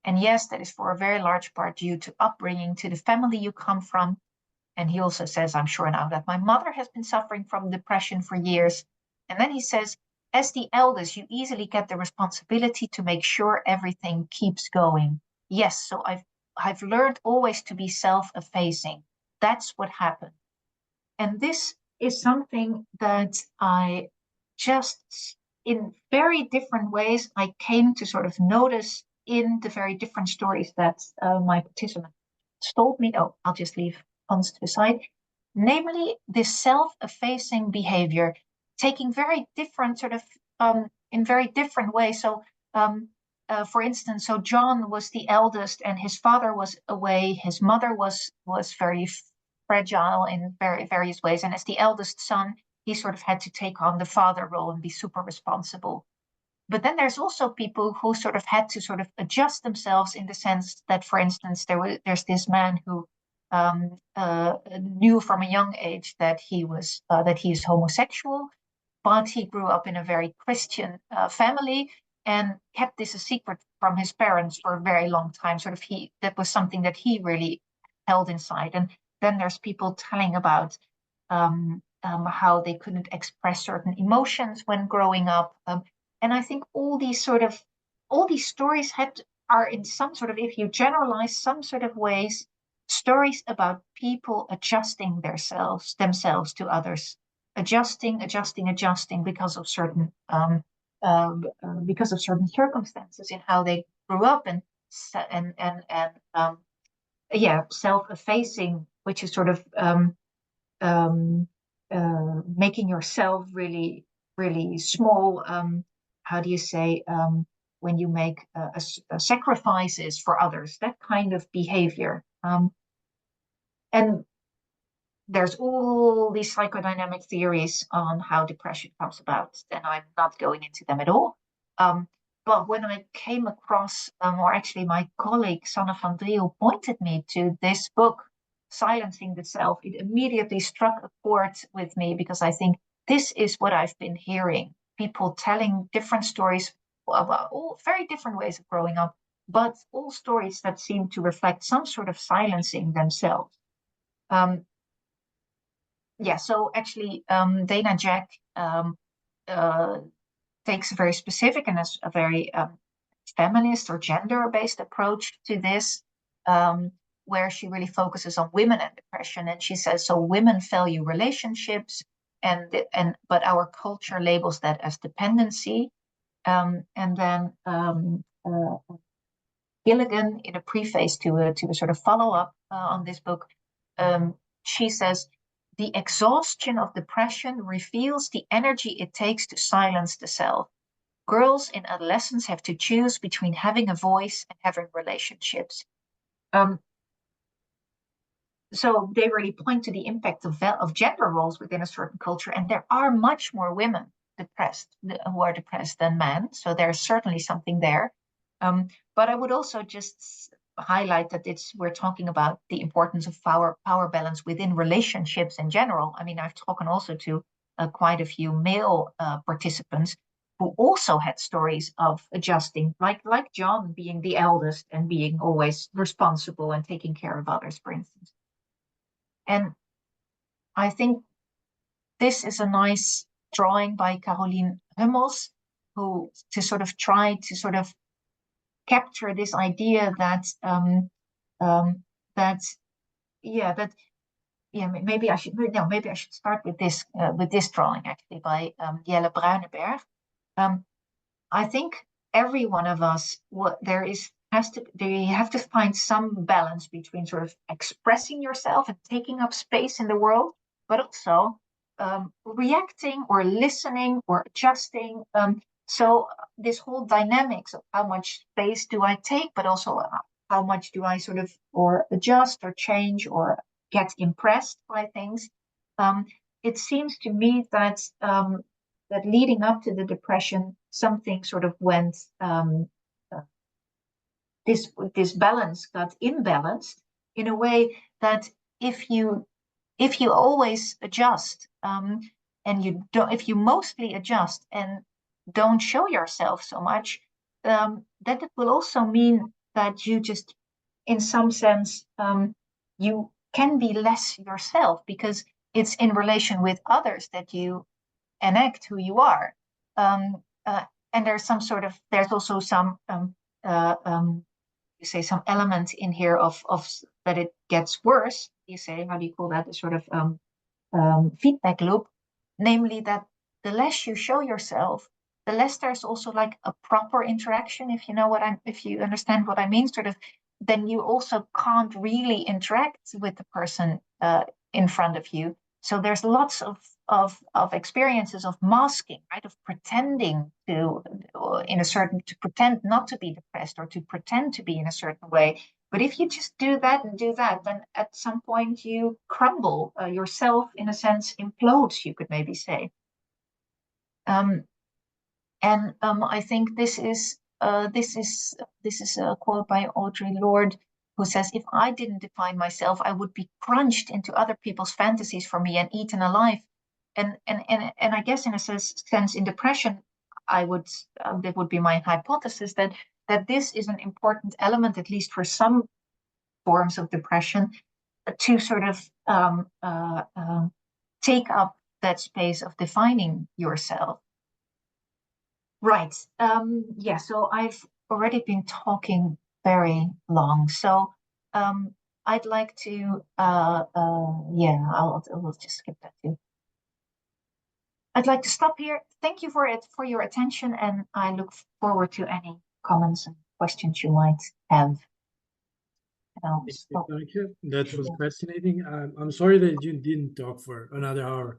And yes, that is for a very large part due to upbringing, to the family you come from. And he also says, I'm sure now that my mother has been suffering from depression for years. And then he says, as the eldest, you easily get the responsibility to make sure everything keeps going. Yes, so I've learned always to be self-effacing. That's what happened. And this is something that I just, in very different ways, I came to sort of notice in the very different stories that my participants told me. Oh, I'll just leave Hans to the side. Namely, this self-effacing behavior, taking very different sort of, in very different ways. So, for instance, so John was the eldest, and his father was away. His mother was very fragile in various ways. And as the eldest son, he sort of had to take on the father role and be super responsible. But then there's also people who sort of had to sort of adjust themselves in the sense that, for instance, there's this man who knew from a young age that he is homosexual, but he grew up in a very Christian family and kept this a secret from his parents for a very long time. Sort of that was something that he really held inside. And then there's people telling about how they couldn't express certain emotions when growing up. And I think all these stories are in some sort of, if you generalize, some sort of ways, stories about people adjusting themselves to others, adjusting because of certain circumstances in how they grew up, and yeah, self-effacing, which is sort of um, making yourself really, really small. How do you say, when you make sacrifices for others, that kind of behavior. And there's all these psychodynamic theories on how depression comes about, and I'm not going into them at all. But when I came across, or actually my colleague Sanne van Driel pointed me to this book, Silencing the Self, it immediately struck a chord with me, because I think this is what I've been hearing. People telling different stories about all very different ways of growing up, but all stories that seem to reflect some sort of silencing themselves. Um, yeah, so actually, Dana Jack takes a very specific and a very feminist or gender-based approach to this, where she really focuses on women and depression. And she says, so women value relationships, but our culture labels that as dependency. And then Gilligan, in a preface to a sort of follow-up on this book, she says, the exhaustion of depression reveals the energy it takes to silence the self. Girls in adolescence have to choose between having a voice and having relationships. So they really point to the impact of gender roles within a certain culture, and there are much more women who are depressed than men. So there's certainly something there. But I would also just highlight that we're talking about the importance of power balance within relationships in general. I mean, I've talked also to quite a few male participants who also had stories of adjusting, like John being the eldest and being always responsible and taking care of others, for instance. And I think this is a nice drawing by Caroline Hummels, who to sort of try to sort of capture this idea that maybe I should start with this drawing actually by Jelle Bruineberg. I think every one of us, you have to find some balance between sort of expressing yourself and taking up space in the world, but also reacting or listening or adjusting. So this whole dynamics of how much space do I take, but also how much do I sort of or adjust or change or get impressed by things. It seems to me that that leading up to the depression, something sort of went, this balance got imbalanced in a way that if you always adjust, and if you mostly adjust and don't show yourself so much, that it will also mean that you just, in some sense, you can be less yourself because it's in relation with others that you enact who you are. And there's also some you say some element in here of that it gets worse. You say, how do you call that? A sort of feedback loop, namely that the less you show yourself, the less there's also like a proper interaction. If you understand what I mean, sort of, then you also can't really interact with the person in front of you. So there's lots of experiences of masking, right? Of pretending to pretend not to be depressed or to pretend to be in a certain way. But if you just do that, then at some point you crumble. Yourself, in a sense, implodes, you could maybe say. I think this is a quote by Audre Lorde, who says, "If I didn't define myself, I would be crunched into other people's fantasies for me and eaten alive." And I guess in a sense, in depression, that would be my hypothesis, that this is an important element, at least for some forms of depression, to sort of take up that space of defining yourself. Right. Yeah, so I've already been talking very long. So I'd like to, I'll just skip that too. I'd like to stop here. Thank you for your attention, and I look forward to any comments and questions you might have. Thank you. That was fascinating. I'm sorry that you didn't talk for another hour.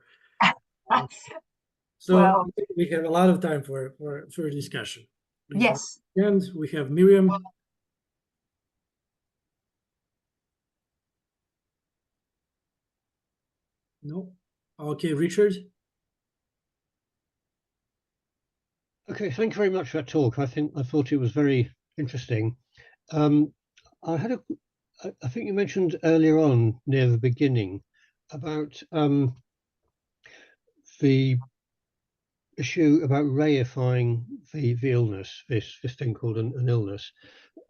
So well, we have a lot of time for discussion. Please. Yes. And we have Miriam. No. Okay, Richard. Okay, thank you very much for that talk. I thought it was very interesting. I think you mentioned earlier on near the beginning about the issue about reifying the illness, this thing called an illness.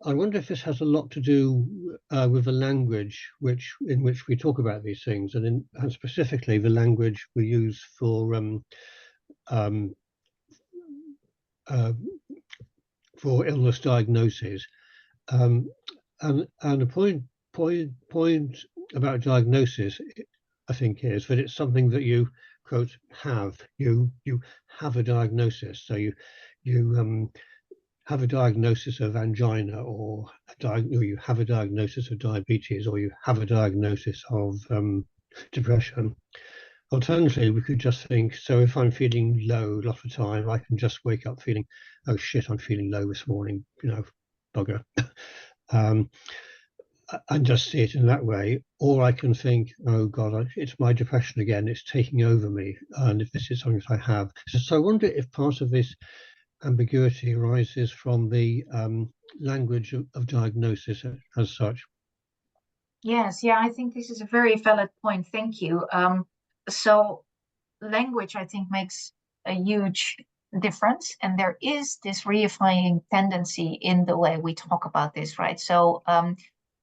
I wonder if this has a lot to do with the language in which we talk about these things, and specifically the language we use um, uh, for illness diagnosis. And the point about diagnosis, I think, is that it's something that you quote have. You have a diagnosis, so you have a diagnosis of angina, or you have a diagnosis of diabetes, or you have a diagnosis of depression. Alternatively, we could just think, so if I'm feeling low a lot of the time, I can just wake up feeling, oh shit, I'm feeling low this morning, bugger. And just see it in that way. Or I can think, oh God, it's my depression again, it's taking over me. And if this is something that I have. So I wonder if part of this ambiguity arises from the language of diagnosis as such. Yes, yeah, I think this is a very valid point. Thank you. So language, I think, makes a huge difference, and there is this reifying tendency in the way we talk about this, right? So,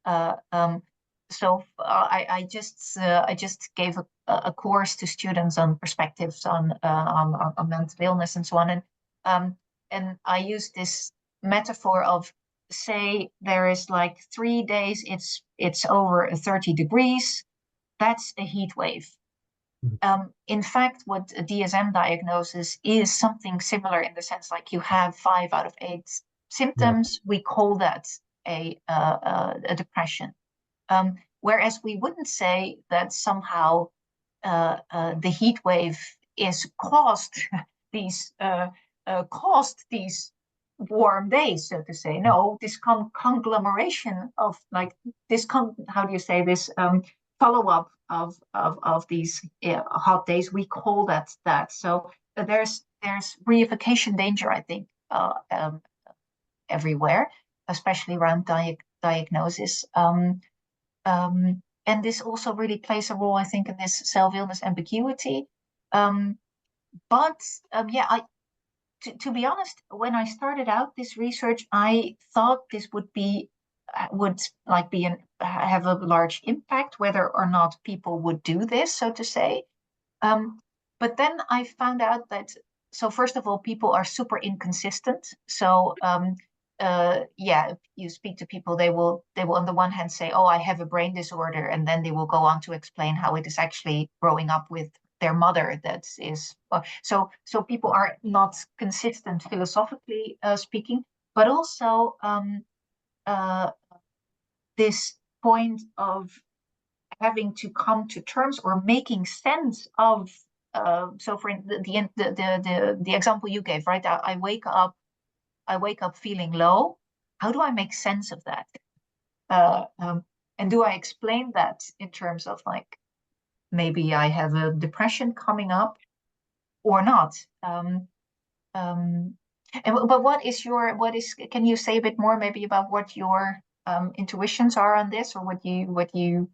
I just gave a course to students on perspectives on mental illness and so on, and I used this metaphor of, say there is like 3 days it's over 30 degrees. That's a heat wave. In fact, what a DSM diagnosis is something similar, in the sense like you have 5 out of 8 symptoms. We call that a depression. Whereas we wouldn't say that somehow the heat wave is caused these warm days, so to say. No, this conglomeration of like this how do you say this follow-up of these hot days, we call that. So there's reification danger, I think, everywhere, especially around diagnosis. And this also really plays a role, I think, in this self-illness ambiguity. Yeah, to be honest, when I started out this research, I thought this would have a large impact, whether or not people would do this, so to say. But then I found out that, so first of all, people are super inconsistent. So yeah, if you speak to people, they will on the one hand say, oh, I have a brain disorder, and then they will go on to explain how it is actually growing up with their mother that is so people are not consistent philosophically speaking, but also this point of having to come to terms or making sense of so for the example you gave, right? I wake up feeling low. How do I make sense of that? And do I explain that in terms of like, maybe I have a depression coming up or not? But can you say a bit more maybe about what your intuitions are on this, or what you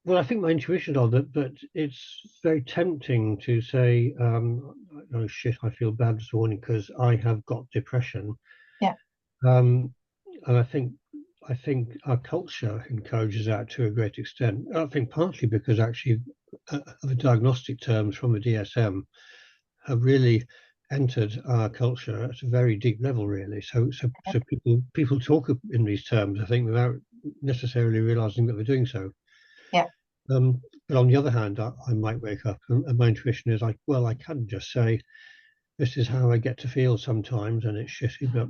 Well, I think my intuition on that, but it's very tempting to say, oh shit, I feel bad this morning because I have got depression. Yeah. And I think our culture encourages that to a great extent. I think partly because actually the diagnostic terms from the DSM have really entered our culture at a very deep level, really. So people talk in these terms, I think, without necessarily realizing that they're doing so. Yeah. But on the other hand, I might wake up and my intuition is like, well, I can just say, this is how I get to feel sometimes, and it's shitty, but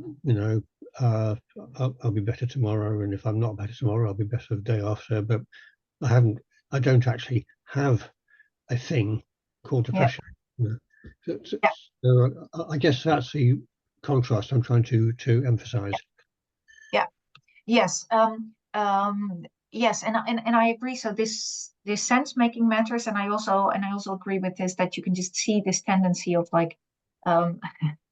I'll be better tomorrow, and if I'm not better tomorrow, I'll be better the day after. But I don't actually have a thing called depression. Yeah. So I guess that's the contrast I'm trying to emphasize. Yeah. Yes. Yes, and I agree. So this sense making matters, and I also agree with this, that you can just see this tendency of like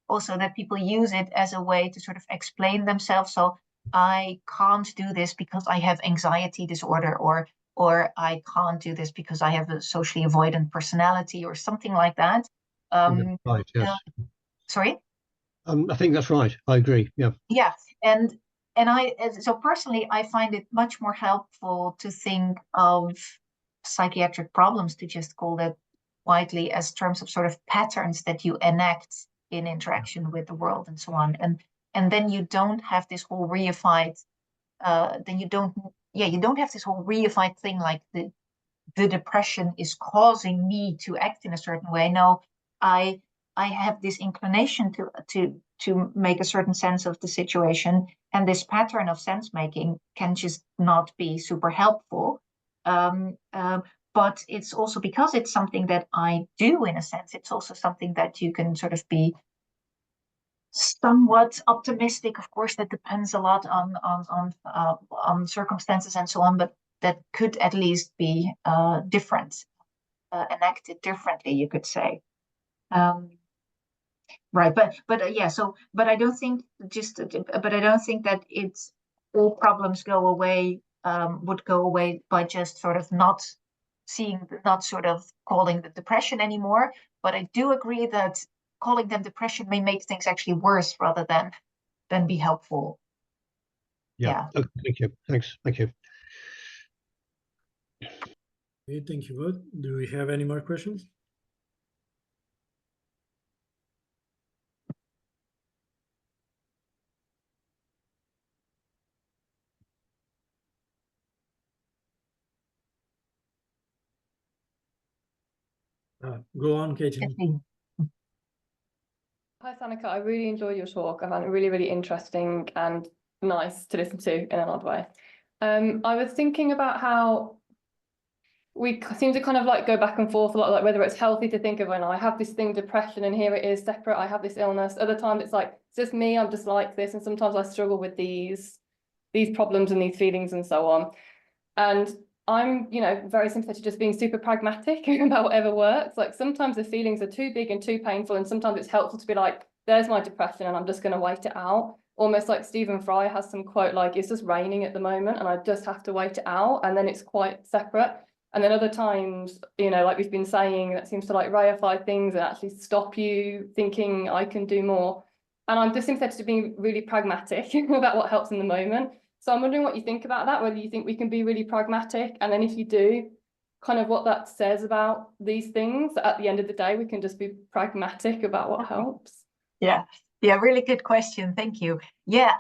also that people use it as a way to sort of explain themselves. So I can't do this because I have anxiety disorder, or I can't do this because I have a socially avoidant personality, or something like that. Right, yes. Sorry? I think that's right. I agree. Yeah. Yeah, and so personally, I find it much more helpful to think of psychiatric problems, to just call that widely, as terms of sort of patterns that you enact in interaction with the world and so on. And then you don't have this whole reified, then you don't, yeah, you don't have this whole reified thing like the depression is causing me to act in a certain way. No, I have this inclination to make a certain sense of the situation, and this pattern of sense making can just not be super helpful. But it's also because it's something that I do in a sense. It's also something that you can sort of be somewhat optimistic. Of course, that depends a lot on circumstances and so on, but that could at least be different, enacted differently, you could say. Right, but yeah, so but I don't think but I don't think that it's all problems go away would go away by just sort of not sort of calling the depression anymore. But I do agree that calling them depression may make things actually worse rather than be helpful. Yeah. Okay, thank you. Thanks. Thank you. Okay, thank you both. Do we have any more questions? Go on, Caitlin. Hi, Sanneke. I really enjoyed your talk. I found it really, really interesting and nice to listen to in an odd way. I was thinking about how we seem to kind of like go back and forth a lot, like whether it's healthy to think of when I have this thing, depression, and here it is separate, I have this illness. Other times it's like, it's just me, I'm just like this. And sometimes I struggle with these problems and these feelings and so on. And I'm, very sympathetic to just being super pragmatic about whatever works. Like sometimes the feelings are too big and too painful, and sometimes it's helpful to be like, there's my depression and I'm just going to wait it out. Almost like Stephen Fry has some quote like, it's just raining at the moment and I just have to wait it out, and then it's quite separate. And then other times, like we've been saying, that seems to like reify things and actually stop you thinking I can do more. And I'm just sympathetic to being really pragmatic about what helps in the moment. So I'm wondering what you think about that, whether you think we can be really pragmatic, and then if you do, kind of what that says about these things. At the end of the day, we can just be pragmatic about what helps. Yeah, really good question. Thank you. Yeah,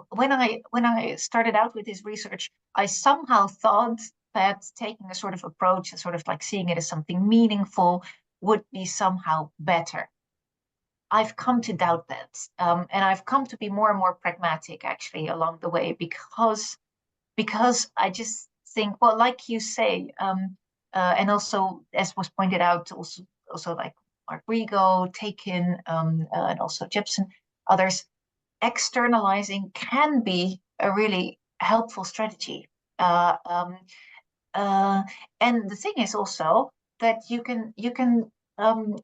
when I started out with this research, I somehow thought that taking a sort of approach, sort of like seeing it as something meaningful, would be somehow better. I've come to doubt that, and I've come to be more and more pragmatic actually along the way, because I just think, well, like you say, and also as was pointed out, also like Mark Rigo, Takin, and also Gibson, others, externalizing can be a really helpful strategy. And the thing is also that you can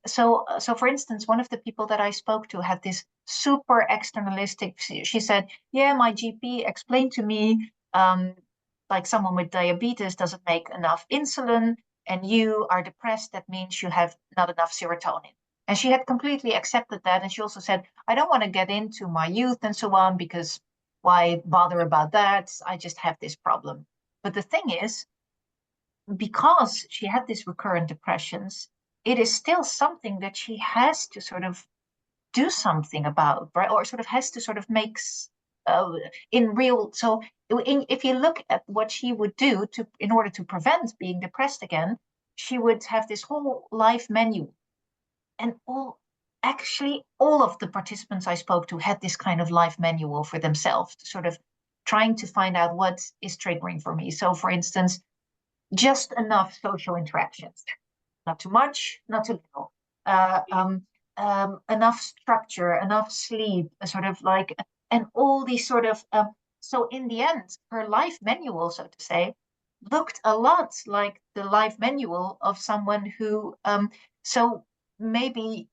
so for instance, one of the people that I spoke to had this super externalistic. She said, yeah, my GP explained to me like someone with diabetes doesn't make enough insulin, and you are depressed, that means you have not enough serotonin. And she had completely accepted that. And she also said, I don't want to get into my youth and so on, because why bother about that? I just have this problem. But the thing is, because she had these recurrent depressions, it is still something that she has to sort of do something about, right? Or sort of has to sort of make in real. So if you look at what she would do in order to prevent being depressed again, she would have this whole life menu. And actually all of the participants I spoke to had this kind of life manual for themselves, sort of trying to find out what is triggering for me. So for instance, just enough social interactions, not too much, not too little, enough structure, enough sleep, sort of like, and all these sort of, so in the end, her life manual, so to say, looked a lot like the life manual of someone who, so maybe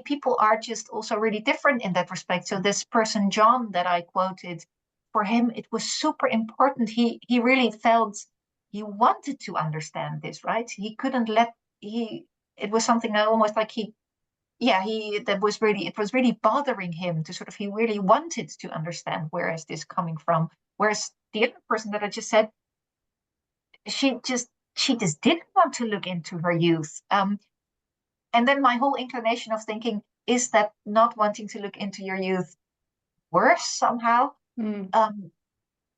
people are just also really different in that respect. So this person, John, that I quoted, for him, it was super important. He really felt he wanted to understand this, right? He couldn't let it was something that almost like it was really bothering him to sort of, he really wanted to understand where is this coming from. Whereas the other person that I just said, she just didn't want to look into her youth. And then my whole inclination of thinking, is that not wanting to look into your youth worse somehow?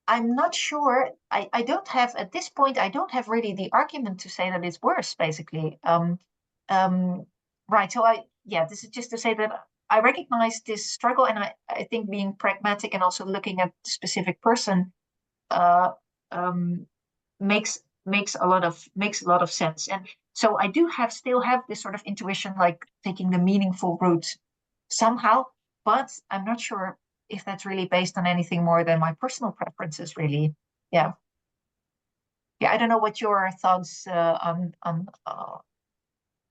I'm not sure. I don't have, at this point, I don't have really the argument to say that it's worse, basically. Right. So this is just to say that I recognize this struggle, and I think being pragmatic and also looking at the specific person makes a lot of sense. And so I do still have this sort of intuition, like taking the meaningful route somehow, but I'm not sure if that's really based on anything more than my personal preferences, really. Yeah. I don't know what your thoughts on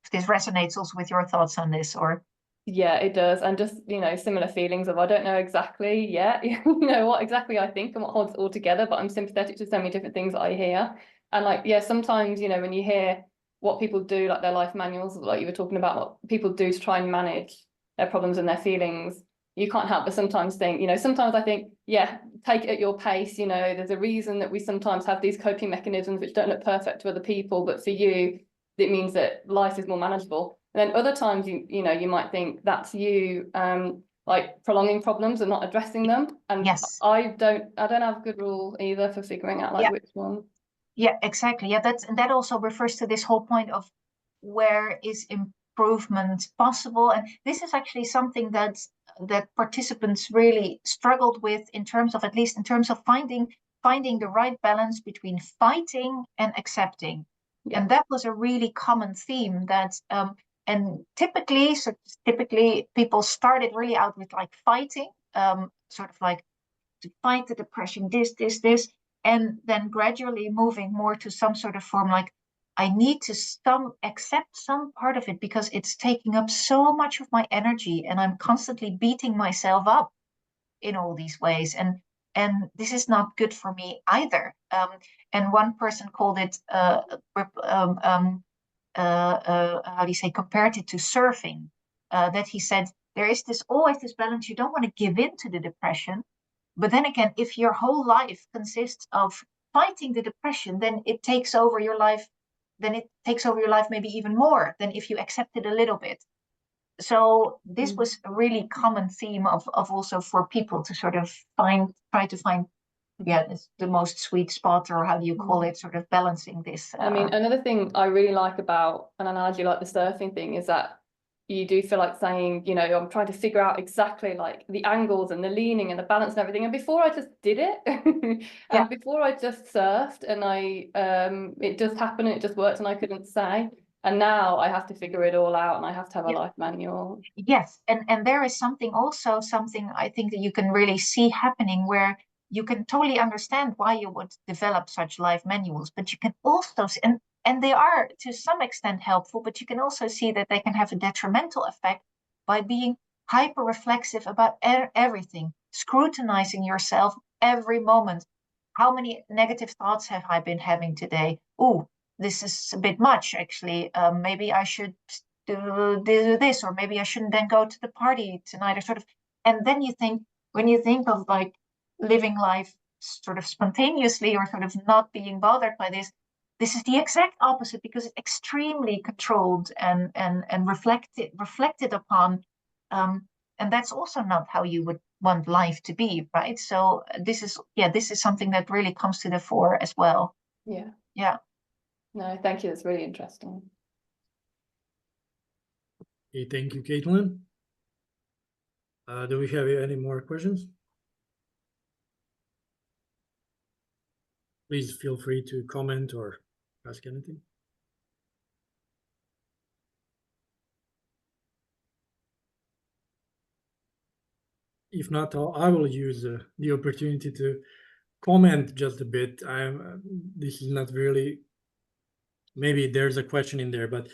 if this resonates also with your thoughts on this, or. Yeah, it does. And just, similar feelings of, I don't know exactly yet, what exactly I think and what holds it all together, but I'm sympathetic to so many different things that I hear. And sometimes, when you hear what people do, like their life manuals, like you were talking about, what people do to try and manage their problems and their feelings, you can't help but sometimes think, sometimes I think, take it at your pace. There's a reason that we sometimes have these coping mechanisms which don't look perfect to other people, but for you, it means that life is more manageable. And then other times you might think that's you like prolonging problems and not addressing them. And yes, I don't have a good rule either for figuring out which one. Yeah, exactly. Yeah, that also refers to this whole point of where is improvement possible. And this is actually something that participants really struggled with, in terms of, at least in terms of finding the right balance between fighting and accepting. Yeah. And that was a really common theme that and typically people started really out with like fighting, sort of like to fight the depression, this, and then gradually moving more to some sort of form like, I need to accept some part of it because it's taking up so much of my energy, and I'm constantly beating myself up in all these ways, and this is not good for me either. And one person called it how do you say, compared it to surfing, that he said there is always this balance. You don't want to give in to the depression, but then again, if your whole life consists of fighting the depression, then it takes over your life. Then it takes over your life maybe even more than if you accept it a little bit. So this was a really common theme of also for people to sort of try to find the most sweet spot, or how do you call it, sort of balancing this. I mean, another thing I really like about an analogy like the surfing thing is that you do feel like saying, I'm trying to figure out exactly like the angles and the leaning and the balance and everything. And before I just did it, and before I just surfed, and it just happened and it just worked and I couldn't say. And now I have to figure it all out, and I have to have a life manual. Yes, and there is something I think that you can really see happening, where you can totally understand why you would develop such life manuals, but you can also, and they are to some extent helpful, but you can also see that they can have a detrimental effect by being hyper-reflexive about everything, scrutinizing yourself every moment. How many negative thoughts have I been having today? Oh, this is a bit much, actually. Maybe I should do this, or maybe I shouldn't then go to the party tonight, or sort of. And then when you think of like living life sort of spontaneously, or sort of not being bothered by this is the exact opposite, because it's extremely controlled and reflected upon, and that's also not how you would want life to be, right? So this is something that really comes to the fore as well. Yeah. No, thank you. That's really interesting. Okay, thank you, Caitlin. Do we have any more questions? Please feel free to comment or ask anything. If not, I will use the opportunity to comment just a bit. This is not really, maybe there's a question in there, but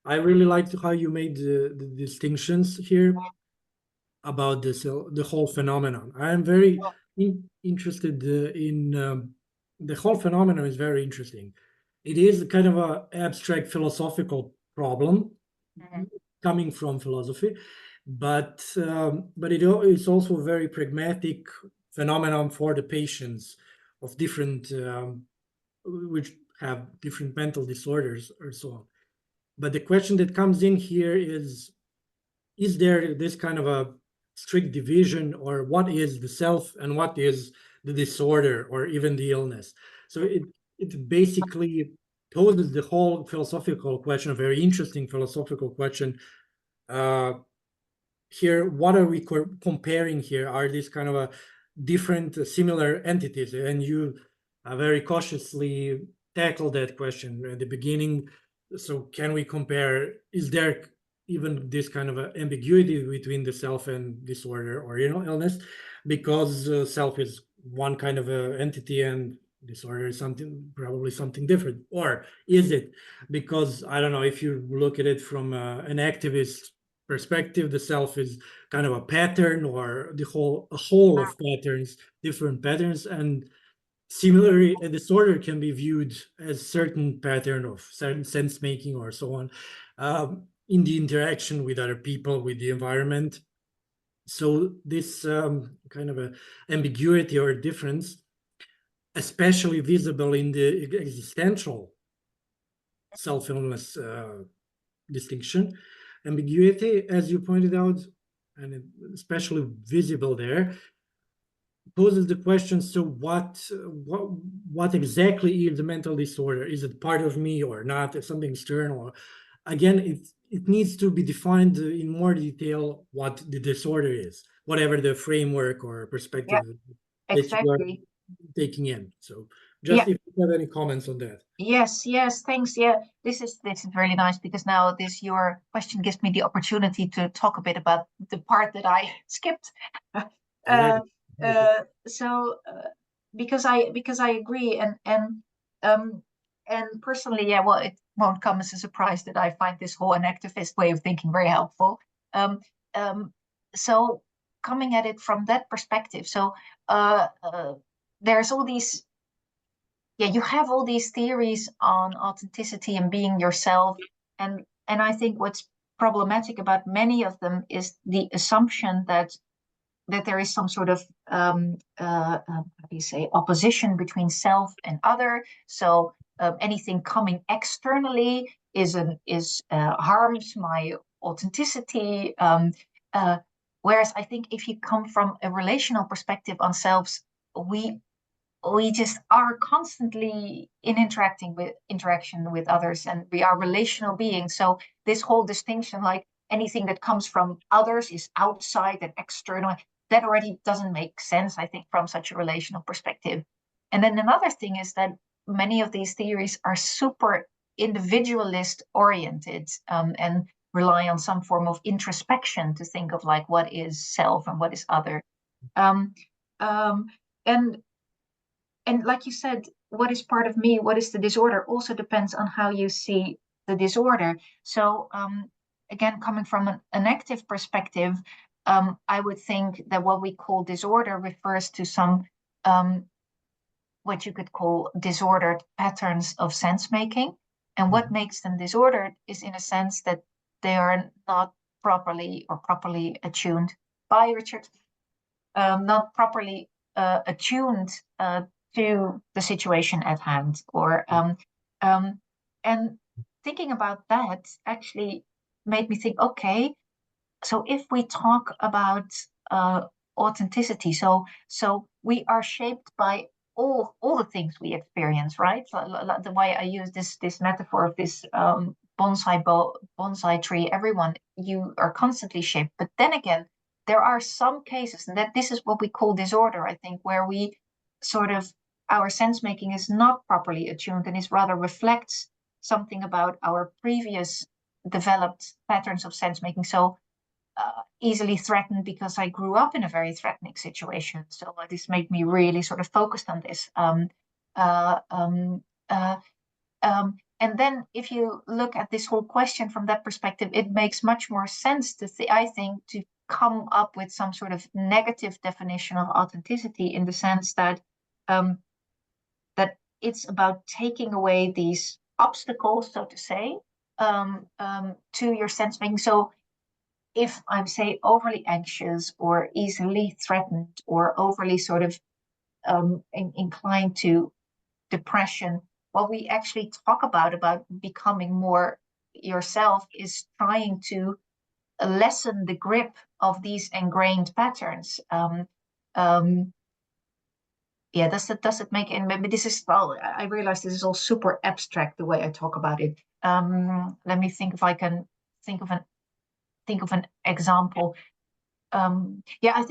I really liked how you made the distinctions here about this, the whole phenomenon. I am very interested in the whole phenomenon is very interesting. It is kind of an abstract philosophical problem coming from philosophy, but it's also a very pragmatic phenomenon for the patients of different which have different mental disorders or so on. But the question that comes in here is there this kind of a strict division, or what is the self and what is the disorder or even the illness? So it basically poses the whole philosophical question, a very interesting philosophical question. Here, what are we comparing here? Are these kind of a different, similar entities? And you very cautiously tackled that question at the beginning. So can we compare, is there even this kind of a ambiguity between the self and disorder or illness? Because self is one kind of a entity and disorder is probably something different. Or is it? Because I don't know, if you look at it from an activist perspective, the self is kind of a pattern, or a whole of patterns, different patterns, and similarly a disorder can be viewed as certain pattern of certain sense making or so on, in the interaction with other people, with the environment. So this kind of a ambiguity or difference, especially visible in the existential self-illness distinction. Ambiguity, as you pointed out, and especially visible there, poses the question, so what exactly is the mental disorder? Is it part of me or not? Is something external? Again, it needs to be defined in more detail what the disorder is, whatever the framework or perspective that you are taking in. So just if you have any comments on that. Yes, thanks. Yeah, this is really nice, because now your question gives me the opportunity to talk a bit about the part that I skipped. Because I agree, and personally, well, it won't come as a surprise that I find this whole enactivist way of thinking very helpful. So coming at it from that perspective, so there's all these. You have all these theories on authenticity and being yourself, and I think what's problematic about many of them is the assumption that there is some sort of how do you say, opposition between self and other. So anything coming externally harms my authenticity. Whereas I think if you come from a relational perspective on selves, we just are constantly in interaction with others, and we are relational beings. So this whole distinction, like anything that comes from others is outside and external, that already doesn't make sense, I think, from such a relational perspective. And then another thing is that many of these theories are super individualist oriented, and rely on some form of introspection to think of like what is self and what is other. And like you said, what is part of me, what is the disorder, also depends on how you see the disorder. So again, coming from an active perspective, I would think that what we call disorder refers to some what you could call disordered patterns of sense making. And what makes them disordered is, in a sense, that they are not properly attuned by Richard, not properly attuned to the situation at hand, or and thinking about that actually made me think, okay, so if we talk about authenticity, so we are shaped by all the things we experience, right? So the way I use this metaphor of this bonsai tree, you are constantly shaped. But then again, there are some cases, and that this is what we call disorder, I think, where we sort of, our sense making is not properly attuned and is rather reflects something about our previous developed patterns of sense making. So easily threatened because I grew up in a very threatening situation. So this made me really sort of focused on this. And then if you look at this whole question from that perspective, it makes much more sense I think, to come up with some sort of negative definition of authenticity, in the sense that that it's about taking away these obstacles, so to say, to your sense making. So if I'm, say, overly anxious or easily threatened or overly sort of inclined to depression, what we actually talk about becoming more yourself is trying to lessen the grip of these ingrained patterns. Yeah, does it make it? Maybe this is, well, I realize this is all super abstract the way I talk about it. Let me think if I can think of an example. Yeah, I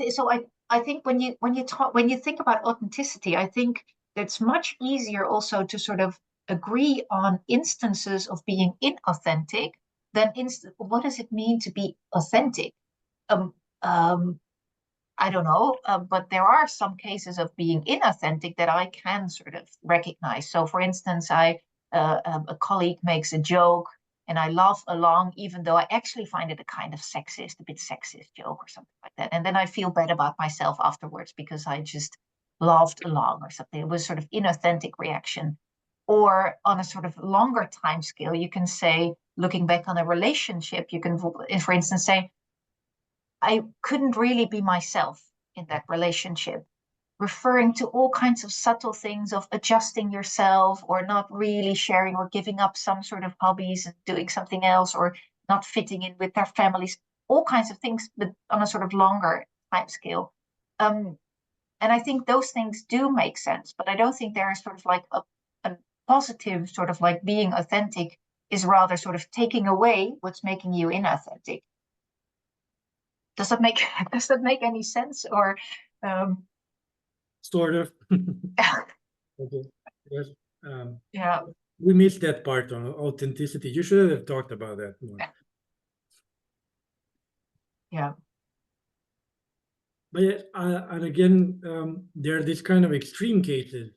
think when you think about authenticity, I think it's much easier also to sort of agree on instances of being inauthentic than what does it mean to be authentic? Um, um, I don't know, but there are some cases of being inauthentic that I can sort of recognize. So, for instance, a colleague makes a joke and I laugh along, even though I actually find it a bit sexist joke or something like that. And then I feel bad about myself afterwards because I just laughed along or something. It was sort of inauthentic reaction. Or on a sort of longer time scale, you can say, looking back on a relationship, you can, for instance, say, I couldn't really be myself in that relationship, referring to all kinds of subtle things of adjusting yourself or not really sharing or giving up some sort of hobbies and doing something else or not fitting in with their families, all kinds of things, but on a sort of longer time scale. And I think those things do make sense, but I don't think there is sort of like a positive sort of like being authentic is rather sort of taking away what's making you inauthentic. Does that make any sense? Or Sort of. Okay. Yes. yeah, We missed that part on authenticity. You should have talked about that more. yeah, But and again, there are these kind of extreme cases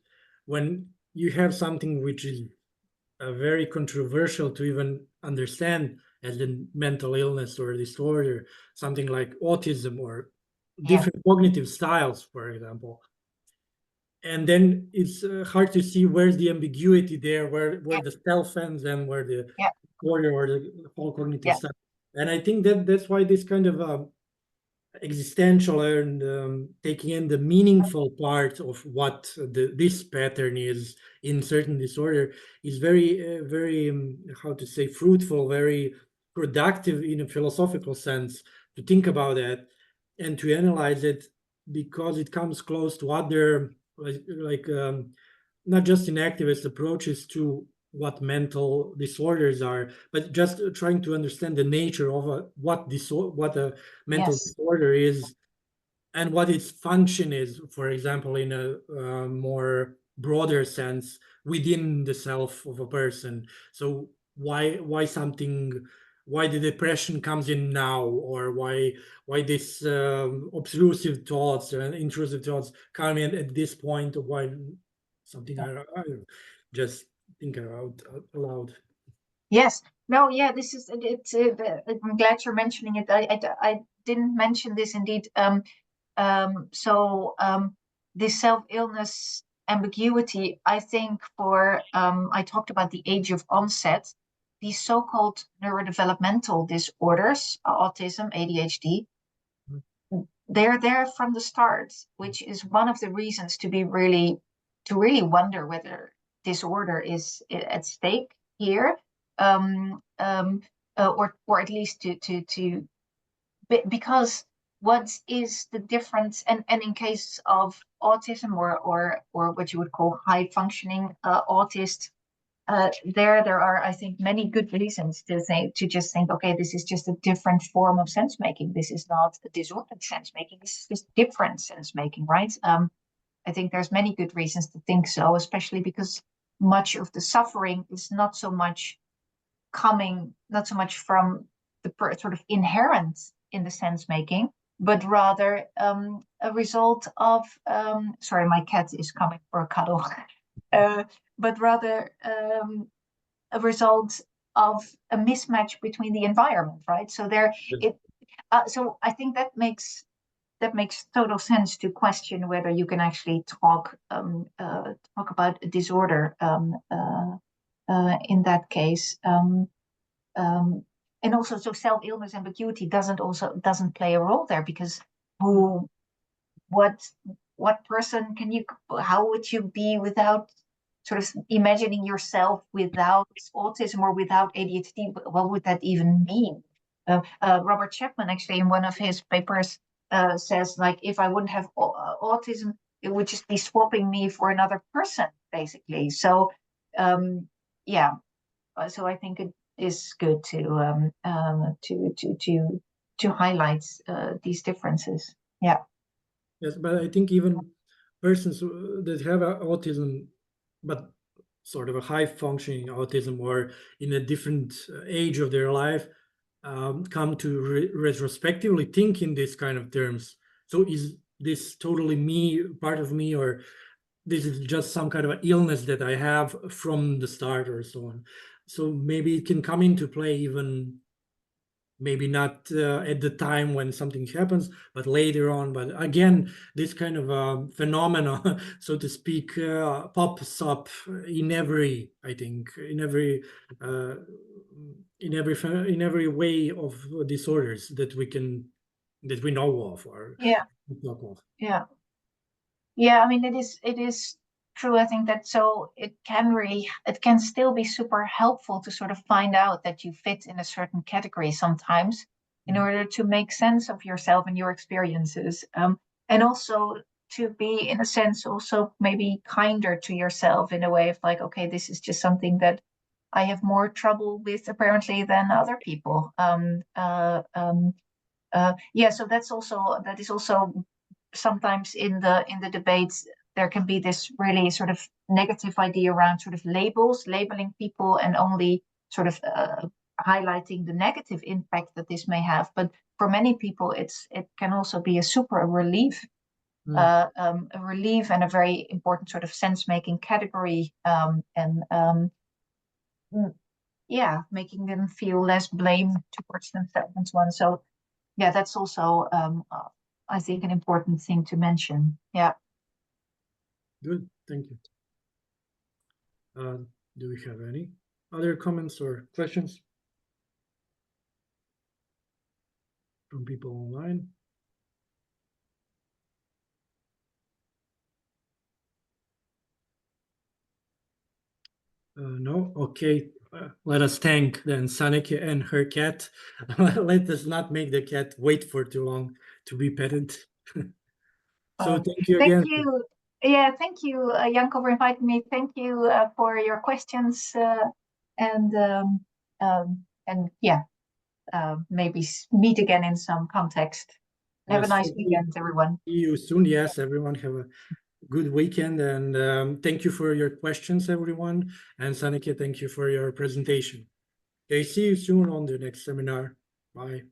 when you have something which is very controversial to even understand as a mental illness or disorder, something like autism or different cognitive styles, for example. And then it's hard to see where's the ambiguity there, where the self ends and where the order or the whole cognitive style. And I think that's why this kind of existential and taking in the meaningful part of what this pattern is in certain disorder is very how to say, fruitful, very productive in a philosophical sense, to think about that and to analyze it, because it comes close to other like not just in activist approaches to what mental disorders are, but just trying to understand the nature of what a mental disorder is and what its function is, for example, in a more broader sense within the self of a person. So why the depression comes in now, or why this obtrusive thoughts and intrusive thoughts come in at this point, or why something I just think out aloud. Yes. No, yeah, this is it's I'm glad you're mentioning it. I didn't mention this indeed. So this self-illness ambiguity, I think I talked about the age of onset, these so-called neurodevelopmental disorders, autism, ADHD, they're there from the start, which is one of the reasons to really wonder whether disorder is at stake here, or at least because what is the difference? And in case of autism or what you would call high functioning autist, there are, I think, many good reasons to just think, okay, this is just a different form of sense making. This is not a disordered sense making. This is just different sense making, right? I think there's many good reasons to think so, especially because much of the suffering is not so much from the sort of inherent in the sense making, but rather a result of sorry, my cat is coming for a cuddle. But rather a result of a mismatch between the environment, right? So so I think that makes total sense to question whether you can actually talk about a disorder in that case. and also, so self-illness ambiguity doesn't play a role there, because what person can you, how would you be without sort of imagining yourself without autism or without ADHD? What would that even mean? Robert Chapman, actually, in one of his papers, says, like, if I wouldn't have autism, it would just be swapping me for another person, basically. So, yeah. So I think it is good to highlight these differences. Yeah. Yes, but I think even persons that have autism, but sort of a high functioning autism, or in a different age of their life, come to retrospectively think in this kind of terms. So is this totally me, part of me, or this is just some kind of illness that I have from the start, or so on? So maybe it can come into play even, maybe not at the time when something happens, but later on. But again, this kind of phenomena, so to speak, pops up in every, I think, in every way of disorders that we know of, or Yeah. talk of. Yeah. Yeah, I mean, it is true. I think that, so it can still be super helpful to sort of find out that you fit in a certain category sometimes, in order to make sense of yourself and your experiences, and also to be, in a sense, also maybe kinder to yourself, in a way of like, okay, this is just something that I have more trouble with apparently than other people. Yeah, so that is also sometimes in the debates, there can be this really sort of negative idea around sort of labeling people, and only sort of highlighting the negative impact that this may have. But for many people, it can also be a relief, a relief, and a very important sort of sense-making category, and yeah, making them feel less blame towards themselves and so on. So yeah, that's also I think an important thing to mention. Yeah. Good, thank you. Do we have any other comments or questions from people online? No? Okay. Let us thank then Sanneke and her cat. Let us not make the cat wait for too long to be petted. So thank you again. Thank you. Yeah, thank you, Janko, for inviting me. Thank you for your questions, and yeah, maybe meet again in some context. Have a Yes, nice hopefully weekend, everyone. see you soon. Yes, everyone have a good weekend, and thank you for your questions, everyone. And Sanneke, thank you for your presentation. Okay, see you soon on the next seminar. Bye.